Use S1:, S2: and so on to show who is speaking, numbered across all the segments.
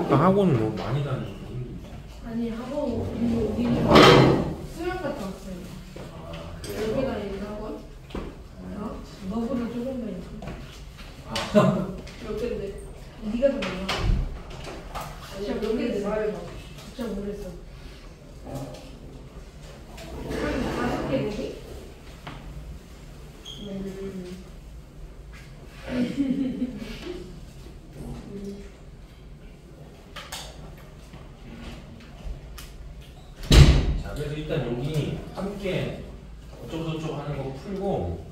S1: 아빠 학원을 너무 많이 다니니까 힘들지.
S2: 아니 학원 우리 수영 갔다 왔어요.
S1: 아,
S2: 여기
S1: 그래요?
S2: 다니는 학원? 어? 너보다 조금 더 있어.
S1: 아,
S2: 몇 개인데? 네가 더 많아. 진짜 몇 개인데 말해봐. 진짜 모르겠어. 한 5개 되니?
S1: 자, 그래서 일단 여기 함께 어쩌고저쩌고 하는 거 풀고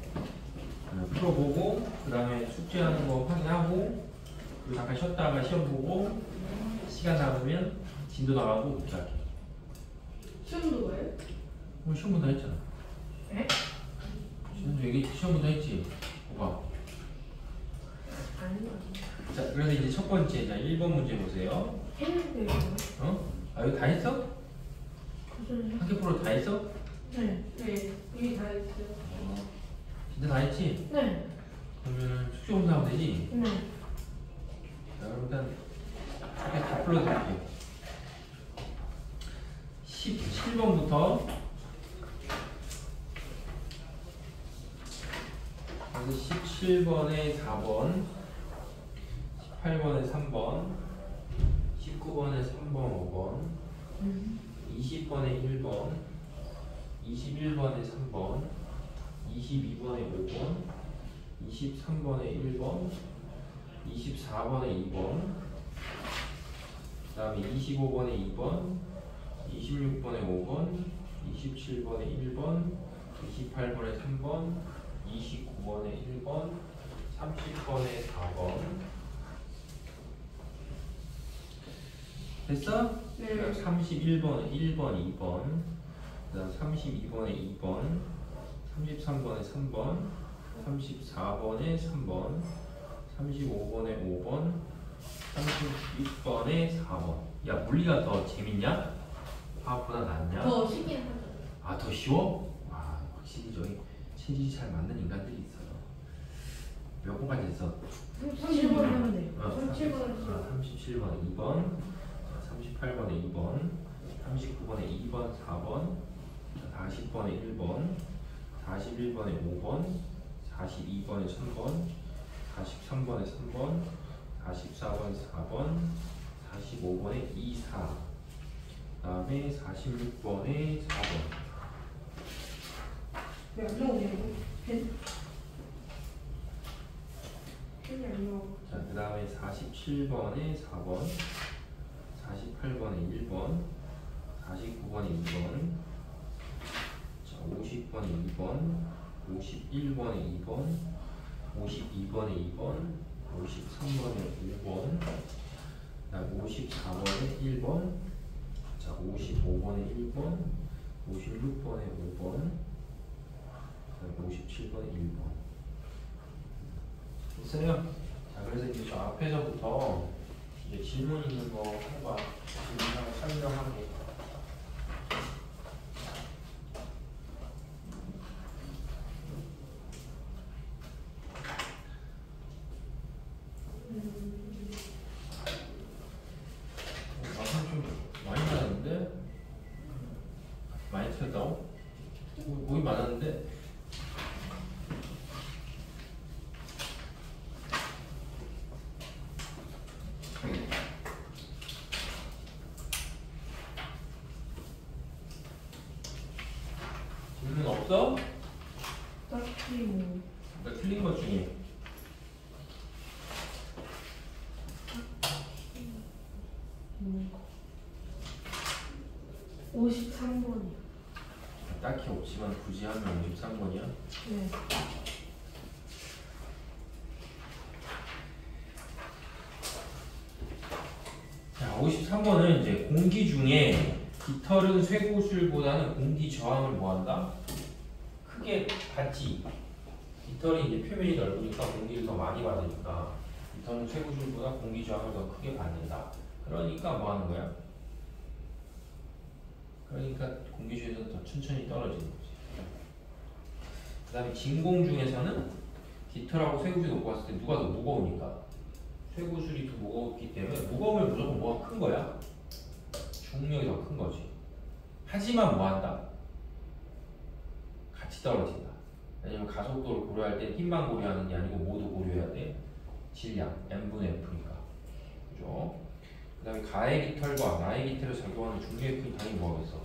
S1: 풀어보고 그 다음에 숙제하는 거 확인하고 그리고 잠깐 쉬었다가 시험 보고 시간 남으면 진도 나가고 그렇게 할게.
S2: 시험도 왜?
S1: 오늘 시험부터 했잖아.
S2: 에?
S1: 시험부터 했지? 봐봐.
S2: 아니야.
S1: 자, 그래서 이제 첫 번째, 자, 1번 문제 보세요.
S2: 했는데 이거.
S1: 어? 아, 이거 다 했어?
S2: 무슨?
S1: 학교 프로 다 했어?
S2: 네. 네. 이미 다 했어요.
S1: 진짜 다 했지?
S2: 네.
S1: 그러면 숙제 검사하면 되지?
S2: 네.
S1: 자, 그럼 일단 이렇게 다 풀어드릴게요. 17번부터 그래서 17번에 4번 18번에 3번 19번에 3번 5번 20번에 1번 21번에 3번 22번에 5번 23번에 1번 24번에 2번 그 다음에 25번에 2번 26번에 5번 27번에 1번 28번에 3번 29번에 1번 30번에 4번 됐어?
S2: 네.
S1: 그다음 31번에 1번 2번 그 다음 32번에 2번 33번에 3번 34번에 3번 35번에 5번 36번에 4번. 야, 물리가 더 재밌냐? 화학보다 낫냐?
S2: 더 신기하죠.
S1: 아, 더 쉬워? 아, 확실히 저기 체질이 잘 맞는 인간들이 있어요. 몇 번까지 했어?
S2: 37번 하면 돼요.
S1: 어,
S2: 37번 하시죠.
S1: 37번에 2번 38번에 2번 39번에 2번 4번 40번에 1번 41번에 5번 42번에 3번 43번에 3번 44번에 4번 45번에 2, 4 그 다음에 46번에 4번
S2: 왜 안 나오냐 이거? 펜이 안 나와.
S1: 자, 그 다음에 47번에 4번 48번에 1번 49번에 2번 자, 50번에 2번 51번에 2번 52번에 2번 53번에 5번 그 다음 54번에 1번 자, 55번에 1번 56번에 5번 그 다음 57번에 1번 됐어요? 자, 그래서 이제 저 앞에서부터 이제 질문 있는 거 해봐. 질문하고 설명하게. 나는 좀 많이 맞았는데? 많이 틀렸다고? 거의 맞았는데? 질문 없어?
S2: 딱히 뭐.
S1: 그러니까 틀린 것 중에
S2: 53번이요.
S1: 딱히 없지만 굳이 하면 53번이야?
S2: 네.
S1: 자, 53번은 이제 공기 중에 깃털은 쇠구슬보다는 공기 저항을 뭐한다? 크게 받지. 깃털이 이제 표면이 넓으니까 공기를 더 많이 받으니까 깃털은 쇠구슬보다 공기 저항을 더 크게 받는다. 그러니까 뭐 하는 거야? 그러니까 공기 중에서는 더 천천히 떨어지는 거지. 그 다음에 진공 중에서는 깃털하고 쇠구슬이 놓고 봤을 때 누가 더 무거우니까 쇠구슬이 더 무겁기 때문에 무거우면 무조건 뭐가 큰 거야? 중력이 더 큰 거지. 하지만 뭐 한다? 같이 떨어진다. 왜냐면 가속도를 고려할 때 힘만 고려하는 게 아니고 모두 고려해야 돼. 질량, m분의 f니까. 그죠? 그 다음에 가해 기털과 나해 기털에 작용하는 중력의 크기 당연히 뭐하겠어?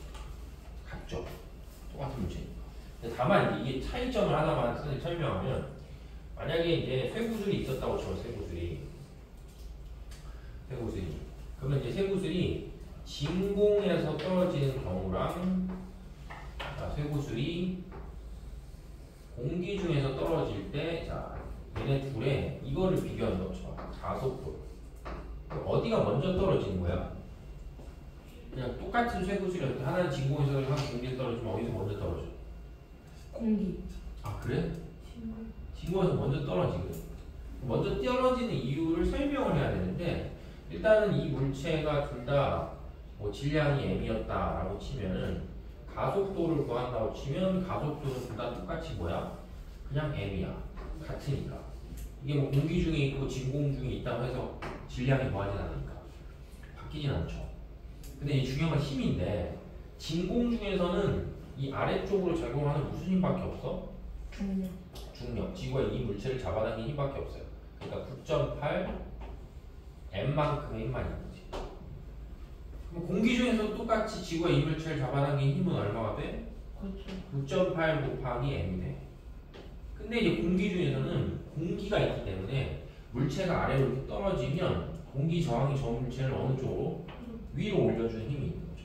S1: 같죠. 똑같은 물체니까. 근데 다만 이게 차이점을 하나만 선생님 설명하면, 만약에 이제 쇠구슬이 있었다고 쳐. 쇠구슬이. 그러면 이제 쇠구슬이 진공에서 떨어지는 경우랑, 자, 쇠구슬이 공기 중에서 떨어질 때, 자, 얘네 둘의 이거를 비교하는 거죠. 가속도. 어디가 먼저 떨어지는 거야? 그냥 똑같은 쇠구슬이었는데 하나는 진공에서 하나는 공기에서 떨어지면 어디서 먼저 떨어져?
S2: 공기.
S1: 아 그래? 진공에서 먼저 떨어지거든. 먼저 떨어지는 이유를 설명을 해야 되는데, 일단은 이 물체가 둘 다 뭐 질량이 m이었다라고 치면은 가속도를 구한다고 치면 가속도는 둘 다 똑같이 뭐야? 그냥 m이야. 같으니까. 이게 뭐 공기 중에 있고 진공 중에 있다고 해서 질량이 뭐하진 않으니까 바뀌진 않죠. 근데 이 중요한 건 힘인데, 진공 중에서는 이 아래쪽으로 작용하는 무슨 힘밖에 없어?
S2: 중력.
S1: 중력. 지구가 이 물체를 잡아당기는 힘밖에 없어요. 그러니까 9.8 m만큼의 힘만 있는 거지. 그럼 공기 중에서도 똑같이 지구가 이 물체를 잡아당기는 힘은 얼마가 돼?
S2: 그렇죠.
S1: 9.8 곱하기 m이네. 근데 이제 공기 중에서는 공기가 있기 때문에 물체가 아래로 이렇게 떨어지면 공기 저항이 저 물체를 어느 쪽으로? 위로 올려주는 힘이 있는 거죠.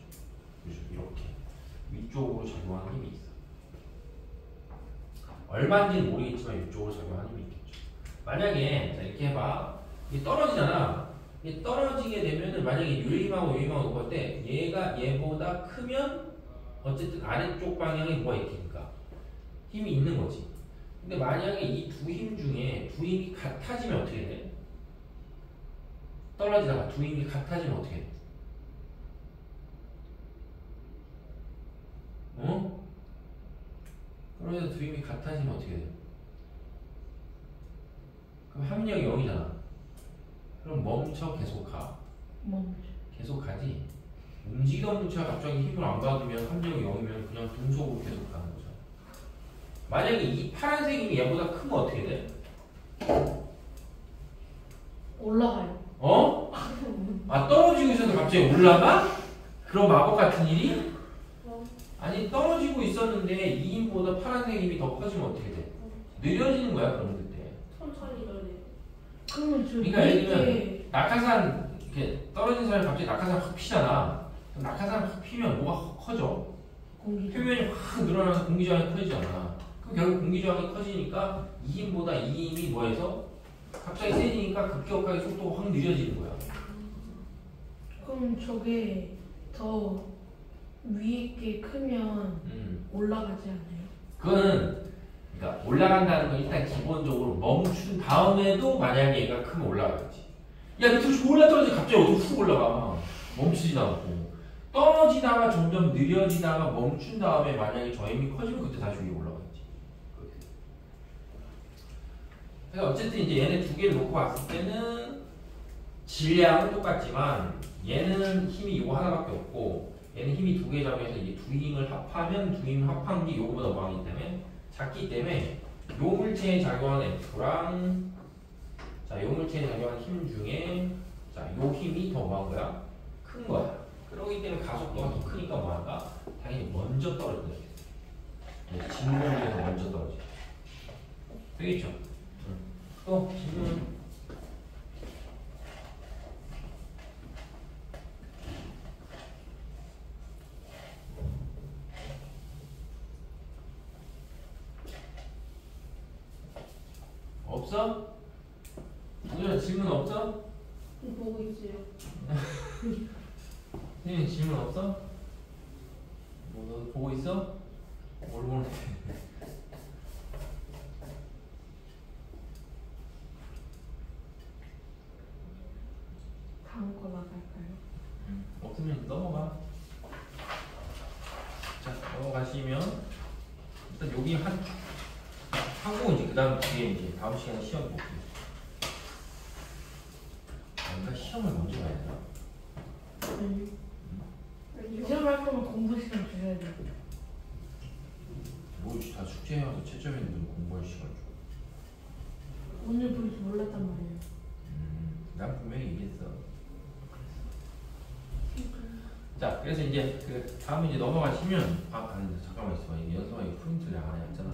S1: 그렇죠. 이렇게 위쪽으로 작용하는 힘이 있어. 얼마인지는 모르겠지만 위쪽으로 작용하는 힘이 있겠죠. 만약에 자, 이렇게 해봐. 이게 떨어지잖아. 이게 떨어지게 되면은 만약에 유림하고 유림하고 놓을 때 얘가 얘보다 크면 어쨌든 아래쪽 방향에 뭐가 있겠니까? 힘이 있는 거지. 근데 만약에 이 두 힘 중에 두 힘이 같아지면 어떻게 돼? 떨어지다가 두 힘이 같아지면 어떻게 돼? 어? 떨어져서 두 힘이 같아지면 어떻게 돼? 그럼 합력이 0이잖아. 그럼 멈춰 계속 가. 계속 가지. 움직이던 물체가 갑자기 힘을 안 받으면 합력이 0이면 그냥 등속으로 계속 가는 거죠. 만약에 이 파란색 힘이 얘보다 크면 어떻게 돼?
S2: 올라가요.
S1: 어? 아 떨어지고 있었는데 갑자기 올라가? 그런 마법 같은 일이? 아니 떨어지고 있었는데 이 힘보다 파란색 힘이 더 커지면 어떻게 돼? 느려지는 거야 그럼 그때.
S2: 천천히 가야 돼. 그러면 저
S1: 그러니까 예를 들면 낙하산 이렇게 떨어진 사람이 갑자기 낙하산 확 피잖아. 그럼 낙하산 확 피면 뭐가 커져?
S2: 공기.
S1: 표면이 확 늘어나서 공기 저항이 커지잖아. 그럼 결국 공기 저항이 커지니까 이 힘보다 이 힘이 뭐해서 갑자기 세지니까 급격하게 속도가 확 느려지는 거야.
S2: 그럼 저게 더 위에 게 크면 올라가지 않아요?
S1: 그거는 그러니까 올라간다는 건 일단 기본적으로 멈춘 다음에도 만약에 얘가 크면 올라가겠지. 야 밑으로 졸라 떨어져 갑자기 어디로 훅 올라가. 멈추지도 않고. 떨어지다가 점점 느려지다가 멈춘 다음에 만약에 저 힘이 커지면 그때 다시 위로 올라가겠지. 그래서 어쨌든 이제 얘네 두 개를 놓고 봤을 때는 질량은 똑같지만 얘는 힘이 이거 하나밖에 없고 얘는 힘이 두 개 잡혀서 이게 두 힘을 합하면 두 힘 합한 게 요거보다 많기 때문에 작기 때문에 요 물체에 작용하는 F랑 자, 요 물체에 작용하는 힘 중에 자, 요 힘이 더 뭐한 거야? 큰 거야. 그러기 때문에 가속도가 더 크니까 뭐한가? 당연히 먼저 떨어진다. 진공에서 먼저 떨어져. 되겠죠? 또 질문. 없어? 오늘 질문 없어?
S2: 보고 있어요.
S1: 선생님 질문 없어? 뭐 너 보고 있어? 뭘 보는데?
S2: 다음 거 나갈까요?
S1: 없으면 넘어가. 자 넘어가시면 일단 여기 하고 이제 그 다음 뒤에 이제 다음 시간에 시험 볼게요.
S2: 줘야 돼.
S1: 뭐다 숙제해와서 채점 있는 공부할 시간 줘.
S2: 오늘 볼 줄 몰랐단 말이에요.
S1: 난 분명히 얘기했어. 자, 그래서 이제 그 다음 이제 넘어가시면 아니 잠깐만 있어봐. 이게 연서가 이거 프린트를 안 해왔잖아.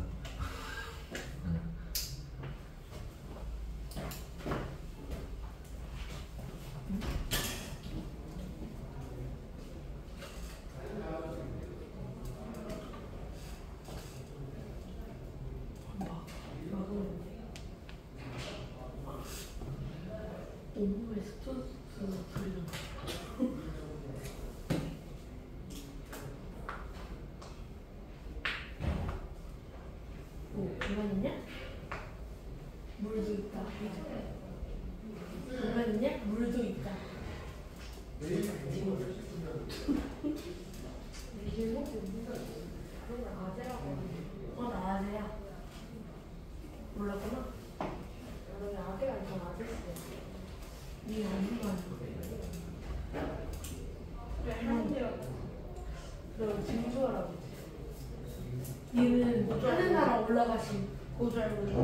S2: 오후에 스트레스 풀리는 오, 불만있냐? 물도 있다. 불만있냐? 물도 있다. 나 아재야. 몰랐구나. 너 아재가 아니라 아재였어. 네 아니가 너 증수하라고. 얘는 하늘 나라 올라가신 고주 알고 있어.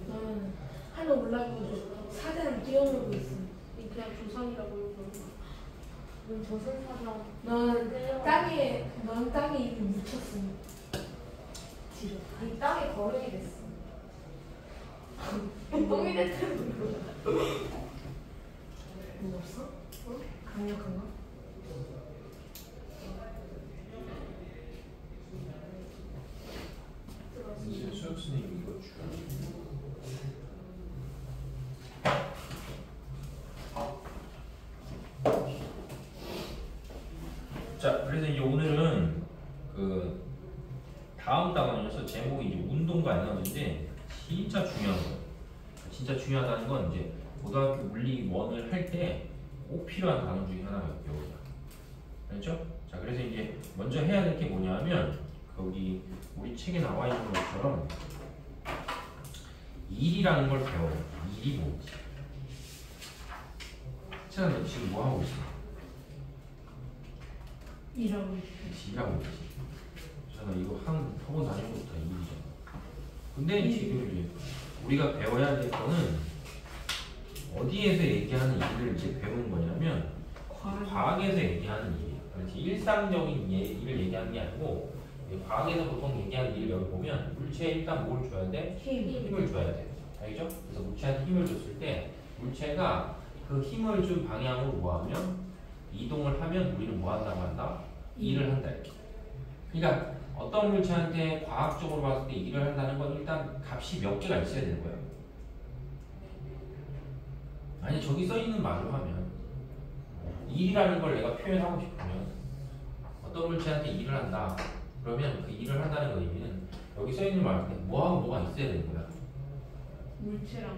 S2: 너는 하늘 올라가고 사대를 뛰어놀고 있어.
S3: 그냥 조상이라고 그러고. 넌 저승사자.
S2: 넌 땅에 이미 묻혔어. 지금
S3: 이 땅에 거름이 됐어.
S2: 똥이 됐다는 거. 뭐 없어? 어? 강력한가?
S1: 이제 수학 선생님 이거 줄. 자, 그래서 이제 오늘은 그 다음 단원에서 제목이 이제 운동과 에너지인데 진짜 중요한 거예요. 진짜 중요하다는 건 이제 고등학교 물리 1을 할 때 꼭 필요한 단원 중에 하나가 있고요. 알죠? 자, 그래서 이제 먼저 해야 될 게 뭐냐면 거기 우리 책에 나와 있는 것처럼 일이라는 걸 배워요. 일이 뭐지? 채나 너 지금 뭐 하고 있어?
S2: 일하고 있어.
S1: 일하고 있지. 저는 이거 학원 다니는 것부터 일이잖아. 근데 지금 이제 우리가 배워야 될 거는 어디에서 얘기하는 일을 이제 배우는 거냐면 과학에서 얘기하는 일이에요. 그렇지 일상적인 일을 얘기하는 게 아니고 과학에서 보통 얘기하는 일을 여기 보면 물체에 일단 뭘 줘야 돼? 힘을 줘야 돼. 알겠죠? 그래서 물체한테 힘을 줬을 때 물체가 그 힘을 준 방향으로 뭐하면 이동을 하면 우리는 뭐 한다고 한다? 일을 한다 이렇게. 그러니까 어떤 물체한테 과학적으로 봤을 때 일을 한다는 건 일단 값이 몇 개가 있어야 되는 거예요. 아니 저기 써 있는 말로 하면 일이라는 걸 내가 표현하고 싶으면 어떤 물체한테 일을 한다. 그러면 그 일을 한다는 거 의미는 여기 써 있는 말로 뭐하고 뭐가 있어야 되는 거야.
S3: 물체랑.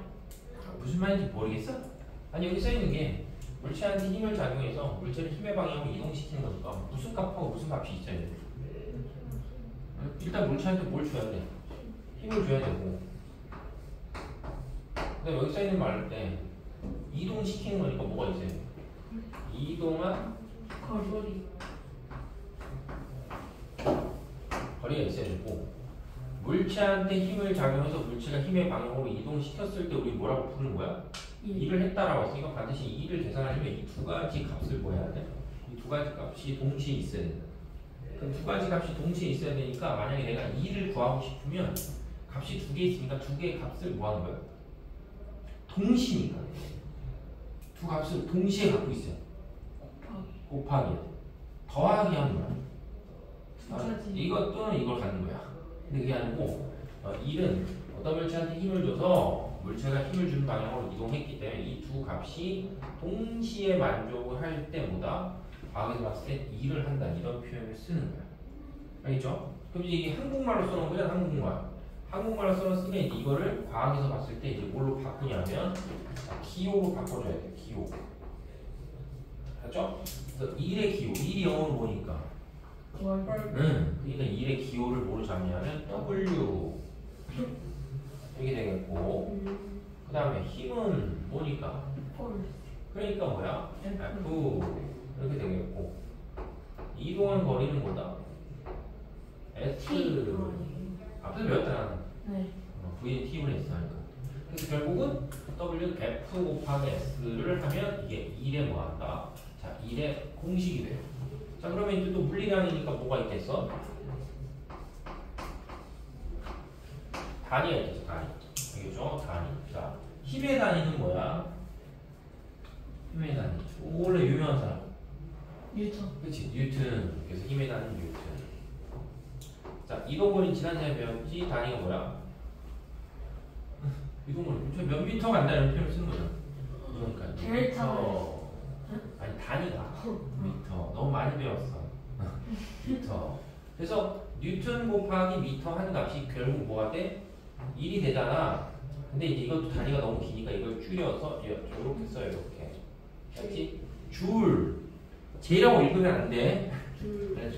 S1: 무슨 말인지 모르겠어? 아니 여기 써 있는 게 물체한테 힘을 작용해서 물체를 힘의 방향으로 이동시키는 거니까 무슨 값하고 무슨 값이 있어야 돼. 일단 물체한테 뭘 줘야 돼? 힘을 줘야 되고. 근데 여기 써 있는 말일 때 이동시키는 거니까 뭐가 있어야 돼? 이동한 거리가 있어야 되고 물체한테 힘을 작용해서 물체가 힘의 방향으로 이동시켰을 때 우리 뭐라고 부르는 거야? 일을 했다라고 했으니까 반드시 일을 계산하려면 이 두 가지 값을 뭐 해야 돼? 이 두 가지 값이 동시에 있어야 된다. 그럼 두 가지 값이 동시에 있어야 되니까 만약에 내가 일을 구하고 싶으면 값이 두 개 있으니까 두 개의 값을 뭐 하는 거야? 동시니까 두 값을 동시에 갖고 있어요. 곱하기 더하기 하는 거야. 이것 또는 이걸 갖는 거야. 근데 그게 아니고 일은 어떤 물체한테 힘을 줘서 물체가 힘을 주는 방향으로 이동했기 때문에 이 두 값이 동시에 만족을 할 때보다 과학에서 봤을 때 일을 한다 이런 표현을 쓰는 거야. 알겠죠? 그럼 이게 한국말로 써놓은 거잖아. 한국말로 써놨으면 이제 이거를 과학에서 봤을 때 이제 뭘로 바꾸냐면 기호로 바꿔줘야 돼. 기호. 알죠? 그래서 일의 기호. 일이 영어로 뭐니까? 그러니까 일의 기호를 뭐로 잡냐면 W 이렇게 되겠고 그 다음에 힘은 뭐니까? 그러니까 뭐야?
S2: F.
S1: F 이렇게 되겠고 이동한 거리는 뭐다? S
S2: T.
S1: 앞에서 배웠잖아.
S2: 네.
S1: V는 T분의 S 하니까. 그래서 결국은 W F 곱하기 S를 하면 이게 1에 뭐한다? 자, 1의 공식이 돼요. 자, 그러면 이제 또 물리량이니까 뭐가 있겠어? 단위가 있겠죠, 단위. 알겠죠? 단위. 자, 힘의 단위는 뭐야? 힘의 단위. 원래 유명한 사람.
S2: 뉴턴.
S1: 그렇지, 뉴튼. 그래서 힘의 단위 뉴튼. 자, 이동거리 지난 시간에 배웠지? 단위가 뭐야? 이동거리. 몇 미터 간다 이런 표현을 쓰는 거잖아. 그러니까
S2: 델타.
S1: 미터. 아니, 단위가. 미터. 너무 많이 배웠어. 미터. 그래서 뉴튼 곱하기 미터 하는 값이 결국 뭐가 돼? 1이 되잖아. 근데 이제 이것도 단위가 너무 기니까 이걸 줄여서 이렇게 써요. 이렇게. 알지? 줄. J라고 읽으면 안 돼.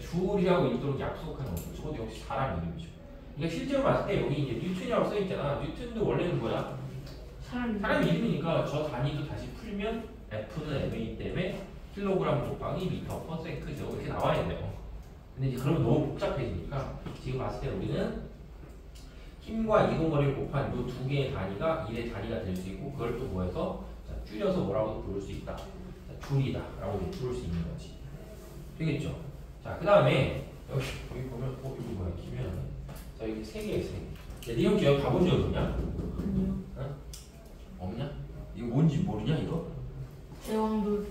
S1: 줄이라고 읽도록 약속하는 거죠. 저것도 역시 사람 이름이죠. 그러니까 실제로 봤을 때 여기 이제 뉴튼이라고 써 있잖아. 뉴튼도 원래는 뭐야? 사람 이름이니까 저 단위도 다시 풀면 F는 MA 때문에 킬로그램 곱하기 미터 퍼센트죠. 이렇게 나와야 돼요. 근데 이제 그러면 너무 복잡해지니까 지금 봤을 때 우리는 힘과 이동거리를 곱한 이 두 개의 단위가 1의 단위가 될 수 있고 그걸 또 뭐해서 줄여서 뭐라고 부를 수 있다. 자, 줄이다 라고 부를 수 있는 거지. 되겠죠? 자, 그 다음에 여기 보면 이거 뭐야? 기면 자, 여기 세 개야, 세 개. 네 혹시 여기 가본 적 없냐?
S2: 아니요.
S1: 어? 없냐? 이거 뭔지 모르냐 이거?
S2: 대왕돌.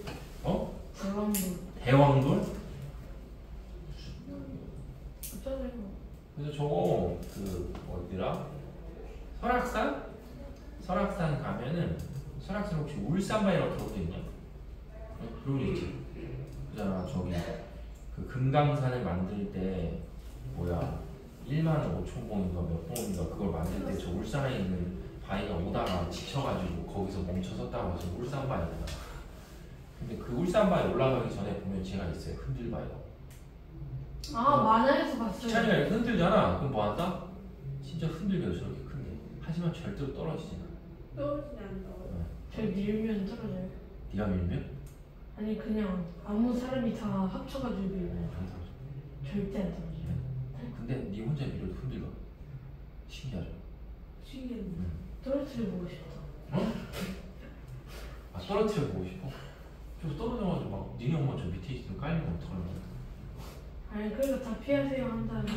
S1: 어?
S2: 대왕돌.
S1: 대왕돌?
S2: 어쩌네요.
S1: 그래서 저거 그 어디더라? 설악산? 설악산 가면은 설악산 혹시 울산바위라고 들어본 적 있냐? 들어본 적 있지? 그잖아 저기 그 금강산을 만들 때 뭐야 1만 5천 봉인가 몇 봉인가 그걸 만들 때 저 울산에 있는 바위가 오다가 지쳐가지고 거기서 멈춰섰다고 해서 울산바위구나. 근데 그 울산바위 올라가기 전에 보면 제가 있어요. 흔들바위가.
S2: 만화에서 봤어요.
S1: 기차니까 이렇게 흔들잖아. 그럼 뭐 한다? 진짜 흔들려요 저렇게 크게. 하지만 절대로 떨어지진 않아.
S3: 떨어지지 않는다고요?
S2: 저 밀면 떨어져요.
S1: 네가 밀면?
S2: 아니 그냥 아무 사람이 다 합쳐가지고 밀면
S1: 안 떨어져.
S2: 절대 안 떨어져요.
S1: 근데 네 혼자 밀어도 흔들려. 신기하죠?
S3: 신기했네.
S2: 떨어뜨려 보고 싶다.
S1: 어? 아 떨어뜨려 보고 싶어? 좀 떨어져가지고 막 니네 엄마 저 밑에 있으면 깔리면 어떡하려고.
S2: 아니 그래서 다 피하세요 한 다음에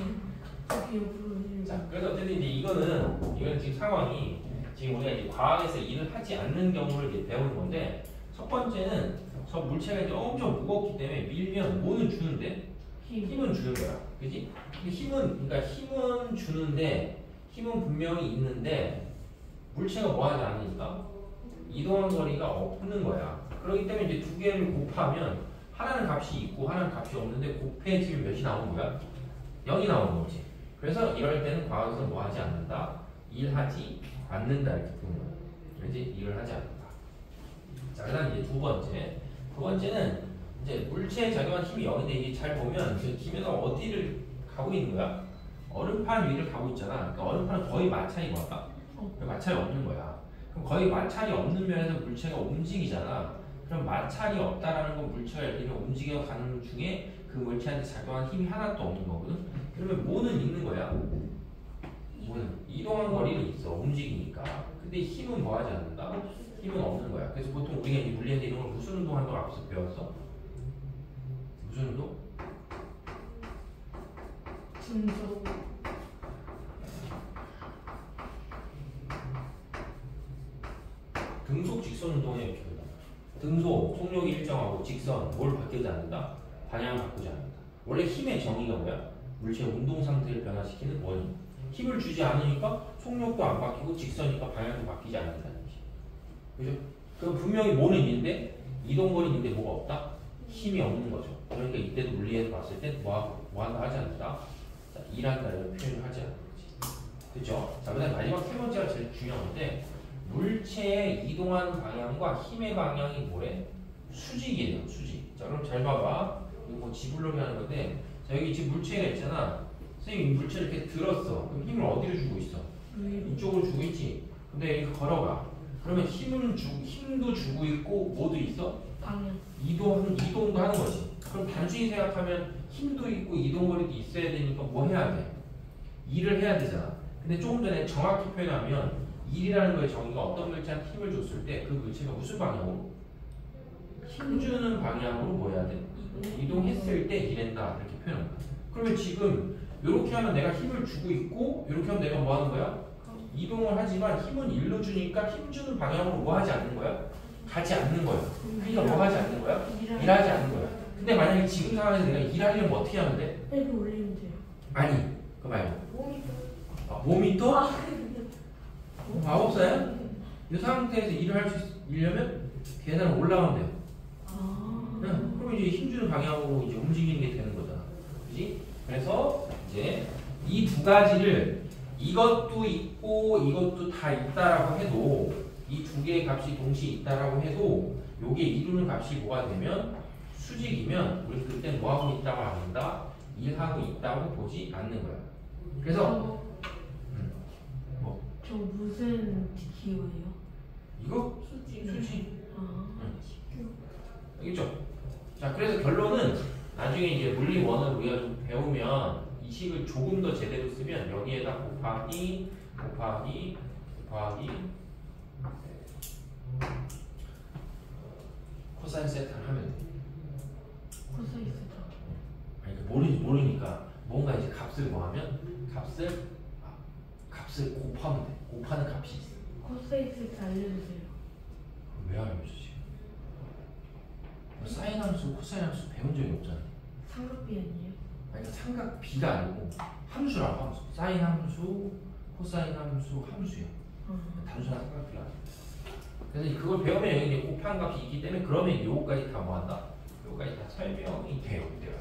S2: 이렇게 옆으로 밀면.
S1: 자, 그래서 어쨌든 이제 이거는 지금 상황이 지금 우리가 이제 과학에서 일을 하지 않는 경우를 이제 배우는 건데 첫 번째는 저 물체가 이제 엄청 무겁기 때문에 밀면 뭐는 주는데 힘은 주는 거야, 그지? 근데 힘은 주는데 힘은 분명히 있는데 물체가 뭐하지 않으니까 이동한 거리가 없는 거야. 그렇기 때문에 이제 두 개를 곱하면 하나는 값이 있고 하나는 값이 없는데 곱해지면 몇이 나오는 거야? 0이 나오는 거지. 그래서 이럴 때는 과학에서 뭐 하지 않는다? 일하지 않는다 이렇게 보는 거야. 그렇지? 일을 하지 않는다. 자, 그다음 이제 두 번째는 이제 물체에 작용한 힘이 0인데 이게 잘 보면 김에가 어디를 가고 있는 거야? 얼음판 위를 가고 있잖아. 그러니까 얼음판은 거의 마찰이 뭐야? 마찰이 없는 거야. 그럼 거의 마찰이 없는 면에서 물체가 움직이잖아. 그럼 마찰이 없다라는 건 물체가 예를 들면 움직여가는 중에 그 물체한테 작용한 힘이 하나도 없는 거거든. 그러면 뭐는 있는 거야? 뭐는 이동한 거리는 있어. 움직이니까. 근데 힘은 뭐하지 않는다? 힘은 없는 거야. 그래서 보통 우리가 이제 물리에서 이런 걸 무슨 운동 한다고 앞서 배웠어? 무슨 운동?
S2: 등속.
S1: 등속 직선 운동의 표현. 등속 속력이 일정하고 직선 뭘 바뀌지 않는다? 방향을 바꾸지 않는다. 원래 힘의 정의가 뭐야? 물체의 운동 상태를 변화시키는 원인. 힘을 주지 않으니까 속력도 안 바뀌고 직선이니까 방향도 바뀌지 않는다는 얘기. 그죠? 그럼 분명히 뭐는 있는데 이동거리는 있는데 뭐가 없다? 힘이 없는 거죠. 그러니까 이때도 물리에서 봤을 때 뭐한다 하지 않는다? 자, 일한다 이런 표현을 하지 않는 거지. 그죠? 자, 그다음 마지막 세 번째가 제일 중요한 건데 물체의 이동한 방향과 힘의 방향이 뭐래? 수직이에요, 수직. 자, 그럼 잘 봐봐. 이거 뭐 지불놀이 하는 건데, 자, 여기 지금 물체가 있잖아. 선생님이 물체를 이렇게 들었어. 그럼 힘을 어디로 주고 있어? 이쪽으로 주고 있지. 근데 이렇게 걸어가. 그러면 힘도 주고 있고 뭐도 있어?
S2: 방향.
S1: 이동도 하는 거지. 그럼 단순히 생각하면 힘도 있고 이동거리도 있어야 되니까 뭐 해야 돼? 일을 해야 되잖아. 근데 조금 전에 정확히 표현하면 일이라는 거의 정의가 어떤 물체한테 힘을 줬을 때 그 물체가 무슨 방향으로? 힘 주는 방향으로 뭐 해야 돼? 이동했을 때 일한다 이렇게 표현한 거야. 그러면 지금 이렇게 하면 내가 힘을 주고 있고 이렇게 하면 내가 뭐 하는 거야? 이동을 하지만 힘은 일로 주니까 힘 주는 방향으로 뭐 하지 않는 거야? 가지 않는 거야. 그러니까 뭐 하지 않는 거야? 일하지 않는 거야. 근데 만약에 지금 상황에서 내가 일하려면 어떻게 하면 돼?
S2: 빼고 올리면 돼요.
S1: 아니 그거 말고
S3: 몸이
S1: 몸이 또? 마법사야? 이 상태에서 일을 할 수 있으려면 계단 올라가면 돼요. 응. 그럼 이제 힘주는 방향으로 이제 움직이는 게 되는 거잖아. 그지? 그래서 이제 이 두 가지를 이것도 있고 이것도 다 있다라고 해도 이 두 개의 값이 동시에 있다라고 해도 요게 이루는 값이 뭐가 되면 수직이면 우리 그때 뭐 하고 있다고 안 한다? 일하고 있다고 보지 않는 거야. 그래서
S2: 저 무슨 기호예요?
S1: 이거
S3: 수직.
S1: 수직.
S2: 아.
S1: 알겠죠? 자, 그래서 결론은 나중에 이제 물리 원을 우리가 좀 배우면 이 식을 조금 더 제대로 쓰면 여기에다 곱하기 코사인 세타를 하면 돼.
S2: 코사이스다.
S1: 아니, 모르니까 뭔가 이제 값을 구하면 값을 곱하면 돼. 곱하는 값이 있어.
S2: 코사이스 알려주세요.
S1: 왜 알려줘 지금? 사인 함수, 코사인 함수 배운 적이 없잖아.
S2: 삼각비 아니에요?
S1: 아니, 그러니까 삼각 B가 아니고 함수라고 함수. 사인 함수, 코사인 함수, 함수야. 단순한 삼각비가 아니야. 그래서 그걸 배우면 여기 이제 곱한 값이 있기 때문에 그러면 요거까지 다 뭐한다? 요거까지 다 설명이 돼요. 그때가.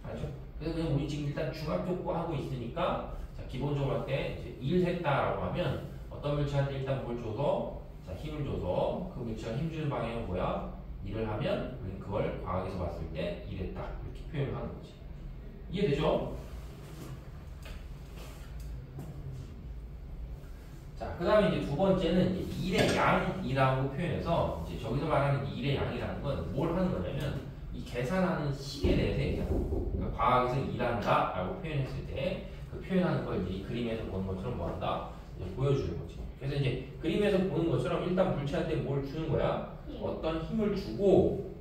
S1: 알죠? 그래서 그냥 우리 지금 일단 중학교 거 하고 있으니까 자, 기본적으로 할 때 이제 일 했다라고 하면 어떤 물체한테 일단 뭘 줘서 자, 힘을 줘서 그 물체가 힘주는 방향은 뭐야? 일을 하면 우리는 그걸 과학에서 봤을 때 일했다 이렇게 표현을 하는 거지. 이해되죠? 자, 그 다음에 이제 두 번째는 이제 일의 양이라고 표현해서 이제 저기서 말하는 일의 양이라는 건 뭘 하는 거냐면 이 계산하는 식에 대해서 얘기하는 그러니까 과학에서 일한다 라고 표현했을 때 그 표현하는 걸 이제 이 그림에서 보는 것처럼 뭐 한다? 이제 보여주는 거지. 그래서 이제 그림에서 보는 것처럼 일단 물체한테 뭘 주는 거야? 어떤 힘을 주고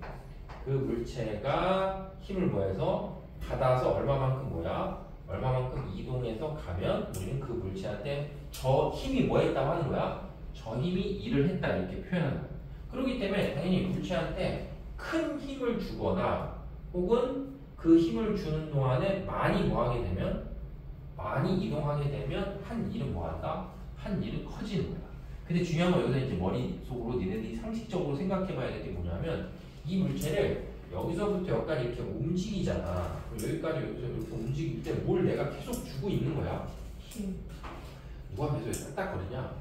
S1: 그 물체가 힘을 뭐해서 받아서 얼마만큼 뭐야? 얼마만큼 이동해서 가면 우리는 그 물체한테 저 힘이 뭐 했다고 하는 거야? 저 힘이 일을 했다 이렇게 표현하는 거야. 그렇기 때문에 당연히 물체한테 큰 힘을 주거나 혹은 그 힘을 주는 동안에 많이 뭐하게 되면 많이 이동하게 되면 한 일은 뭐한다? 한 일은 커지는 거야. 근데 중요한 건 여기서 이제 머릿속으로 니네들이 상식적으로 생각해 봐야 될 게 뭐냐면 이 물체를 여기서부터 여기까지 이렇게 움직이잖아. 여기까지 여기서 이렇게 움직일 때 뭘 내가 계속 주고 있는 거야?
S2: 힘.
S1: 누가 계속 딱딱거리냐?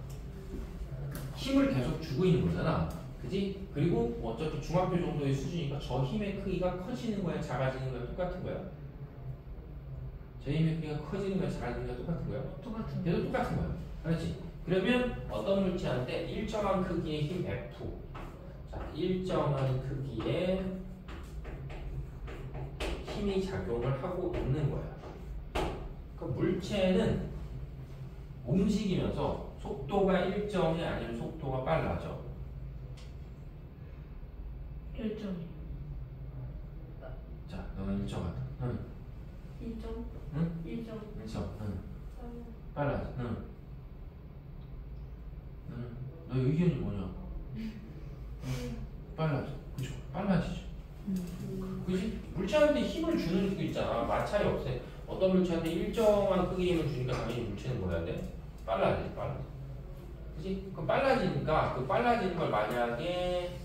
S1: 힘을 계속 주고 있는 거잖아. 그지? 그리고 어차피 중학교 정도의 수준이니까 저 힘의 크기가 커지는 거야? 작아지는 거야? 똑같은 거야? 저 힘의 크기가 커지는 거야? 작아지는 거야? 똑같은 거야?
S2: 똑같은
S1: 계속 똑같은 거야. 그렇지? 그러면 어떤 물체한테 일정한 크기의 힘 F 자, 일정한 크기의 힘이 작용을 하고 있는 거야. 그 물체는 움직이면서 속도가 일정해 아니면 속도가 빨라져?
S2: 일정이.
S1: 자, 너는 일정하다. 응.
S3: 일정.
S1: 응?
S3: 일정.
S1: 일정. 응. 빨라져. 응. 응. 너 의견이 뭐냐? 빨라져. 그죠? 빨라지죠. 그지? 물체한테 힘을 주는 거 있잖아. 마찰이 없어. 어떤 물체한테 일정한 크기의 힘을 주니까 당연히 물체는 뭐 해야 돼? 빨라져. 그지? 그럼 빨라지니까 그 빨라지는 걸 만약에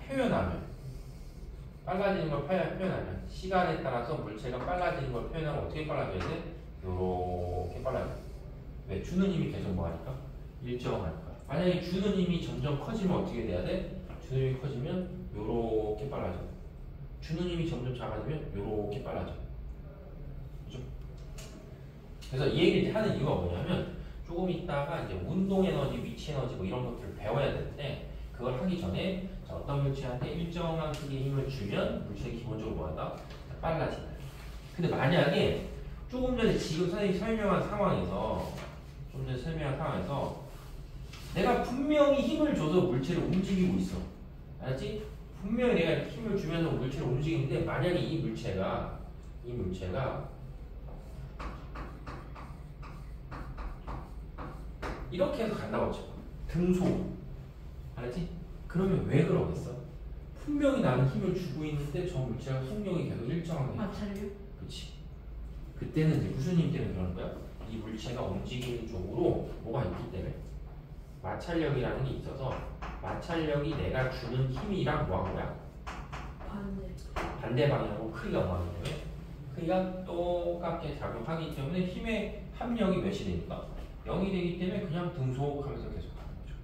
S1: 표현하면 빨라지는 걸 표현하면 시간에 따라서 물체가 빨라지는 걸 표현하면 어떻게 빨라져야 돼? 요렇게 빨라져. 왜? 주는 힘이 계속 뭐 하니까? 일정하니까. 만약에 주는 힘이 점점 커지면 어떻게 돼야 돼? 주는 힘이 커지면 요렇게 빨라져. 주는 힘이 점점 작아지면 요렇게 빨라져. 그죠? 그래서 이 얘기를 하는 이유가 뭐냐면 조금 있다가 이제 운동 에너지, 위치 에너지 뭐 이런 것들을 배워야 되는데 그걸 하기 전에 자, 어떤 물체한테 일정한 크기의 힘을 주면 물체는 기본적으로 뭐한다? 빨라진다. 근데 만약에 조금 전에 지금 선생님이 설명한 상황에서 내가 분명히 힘을 줘서 물체를 움직이고 있어. 알았지? 분명히 내가 이렇게 힘을 주면서 물체를 움직이는데 만약에 이 물체가 이렇게 해서 간다고 쳐. 등속. 알았지? 그러면 왜 그러겠어? 분명히 나는 힘을 주고 있는데 저 물체가 속력이 계속 일정하게.
S2: 마찰력?
S1: 그렇지. 그때는 이제 무슨 힘 때문에 그러는 거야? 이 물체가 움직이는 쪽으로 뭐가 있기 때문에 마찰력이라는 게 있어서 마찰력이 내가 주는 힘이랑 뭐 한 거야? 반대 방향으로 크기가 뭐 하는 거예요? 크기가 똑같게 작용하기 때문에 힘의 합력이 몇이 되니까 0이 되기 때문에 그냥 등속하면서 계속 가는 거죠.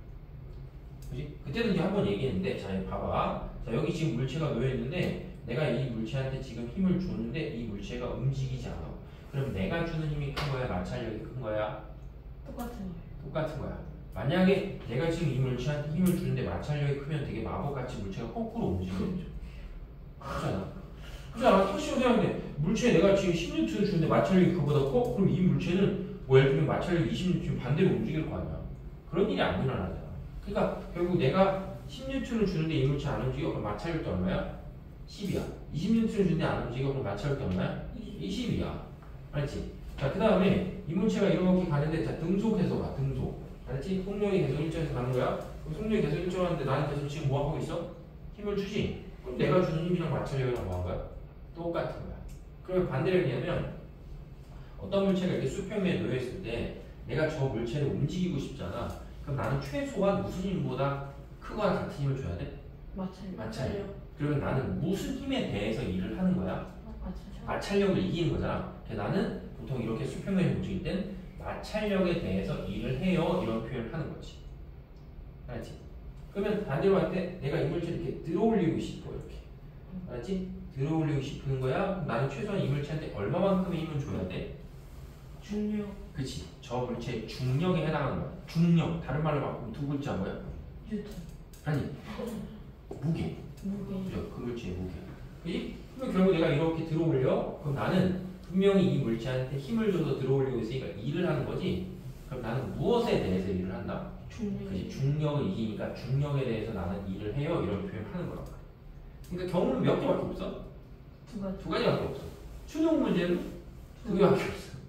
S1: 그지? 그때도 이제 한번 얘기했는데 자 봐봐. 자 여기 지금 물체가 놓여 있는데 내가 이 물체한테 지금 힘을 주는데 이 물체가 움직이지 않아. 그럼 내가 주는 힘이 큰 거야? 마찰력이 큰 거야?
S2: 똑같은 거예요.
S1: 똑같은 거야. 만약에 내가 지금 이 물체한테 힘을 주는데 마찰력이 크면 되게 마법같이 물체가 거꾸로 움직이겠죠. 그렇잖아. 더 쉬운 생각인데 물체에 내가 지금 10N을 주는데 마찰력이 그보다 커? 그럼 이 물체는 뭐 예를 들면 마찰력이 20N 반대로 움직일 거 아니야. 그런 일이 안 일어나잖아. 그러니까 결국 내가 10N을 주는데 이 물체 안 움직여? 그럼 마찰력도 얼마야? 10이야. 20N을 주는데 안 움직여? 그럼 마찰력도 얼마야? 20이야. 알았지? 자, 그 다음에 이 물체가 이렇게 가는데 자 등속해서 가. 등속. 알았지? 속력이 계속 일정해서 가는 거야. 그럼 속력이 계속 일정하는데 나는 계속 지금 뭐 하고 있어? 힘을 주지? 그럼 내가 주는 힘이랑 마찰력이랑 뭐 한 거야? 똑같은 거야. 그러면 반대로 얘기하면 어떤 물체가 이렇게 수평면에 놓여 있을 때 내가 저 물체를 움직이고 싶잖아. 그럼 나는 최소한 무슨 힘보다 크거나 같은 힘을 줘야 돼? 마찰력. 그러면 나는 무슨 힘에 대해서 일을 하는 거야? 마찰력을 이기는 거잖아. 그래서 나는 보통 이렇게 수평면에 움직일 땐 마찰력에 대해서 일을 해요. 이런 표현을 하는 거지. 알았지? 그러면 반대로 할 때 내가 이 물체를 이렇게 들어올리고 싶어. 이렇게. 알았지? 들어올리고 싶은 거야. 그럼 나는 최소한 이 물체한테 얼마만큼의 힘을 줘야 돼?
S2: 중력.
S1: 그치. 저 물체의 중력에 해당하는 거야. 중력. 다른 말로 바꾸면 두 글자 뭐야?
S2: 뉴턴.
S1: 아니. 무게.
S2: 무게.
S1: 그죠? 그 물체의 무게. 그지? 그럼 결국 내가 이렇게 들어올려. 그럼 나는 분명히 이 물체한테 힘을 줘서 들어올리고 있으니까 일을 하는 거지. 그럼 나는 무엇에 대해서 일을 한다?
S2: 중력.
S1: 그지? 중력을 이기니까 중력에 대해서 나는 일을 해요. 이런 표현을 하는 거란 말이야. 그러니까 경우는 몇 개밖에 없어? 두 가지밖에 없어. 수능 문제는 두 개밖에 없어.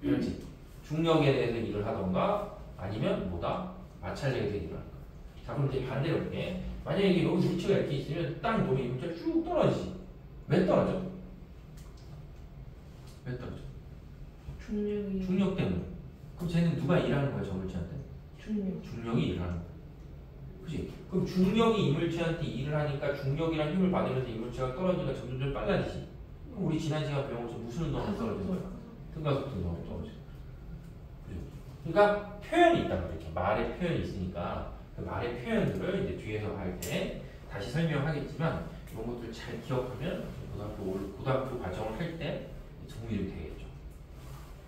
S1: 그렇지? 중력에 대해서 일을 하던가 아니면 뭐다? 마찰력에 대해서 일을 하는 거야. 자 그럼 이제 반대로 볼게. 만약에 이게 여기 물체가 이렇게 있으면 땅 놓으면 이 물체가 쭉 떨어지지. 왜 떨어져? 왜 떨어져?
S2: 중력이.
S1: 중력 때문에. 그럼 쟤는 누가 일하는 거야 저 물체한테? 중력이 일을 하는 거야. 그치? 그럼 중력이 이 물체한테 일을 하니까 중력이란 힘을 받으면서 이 물체가 떨어지니까 점점 빨라지지. 그럼 우리 지난 시간 배운 것처럼 무슨 운동으로 떨어지는 거야? 등가속 운동으로 떨어져. 그죠? 그러니까 표현이 있단 말이야. 이렇게 말의 표현이 있으니까 그 말의 표현들을 이제 뒤에서 할 때 다시 설명하겠지만 이런 것들 잘 기억하면 고등학교 과정을 할 때 도움이 되겠죠.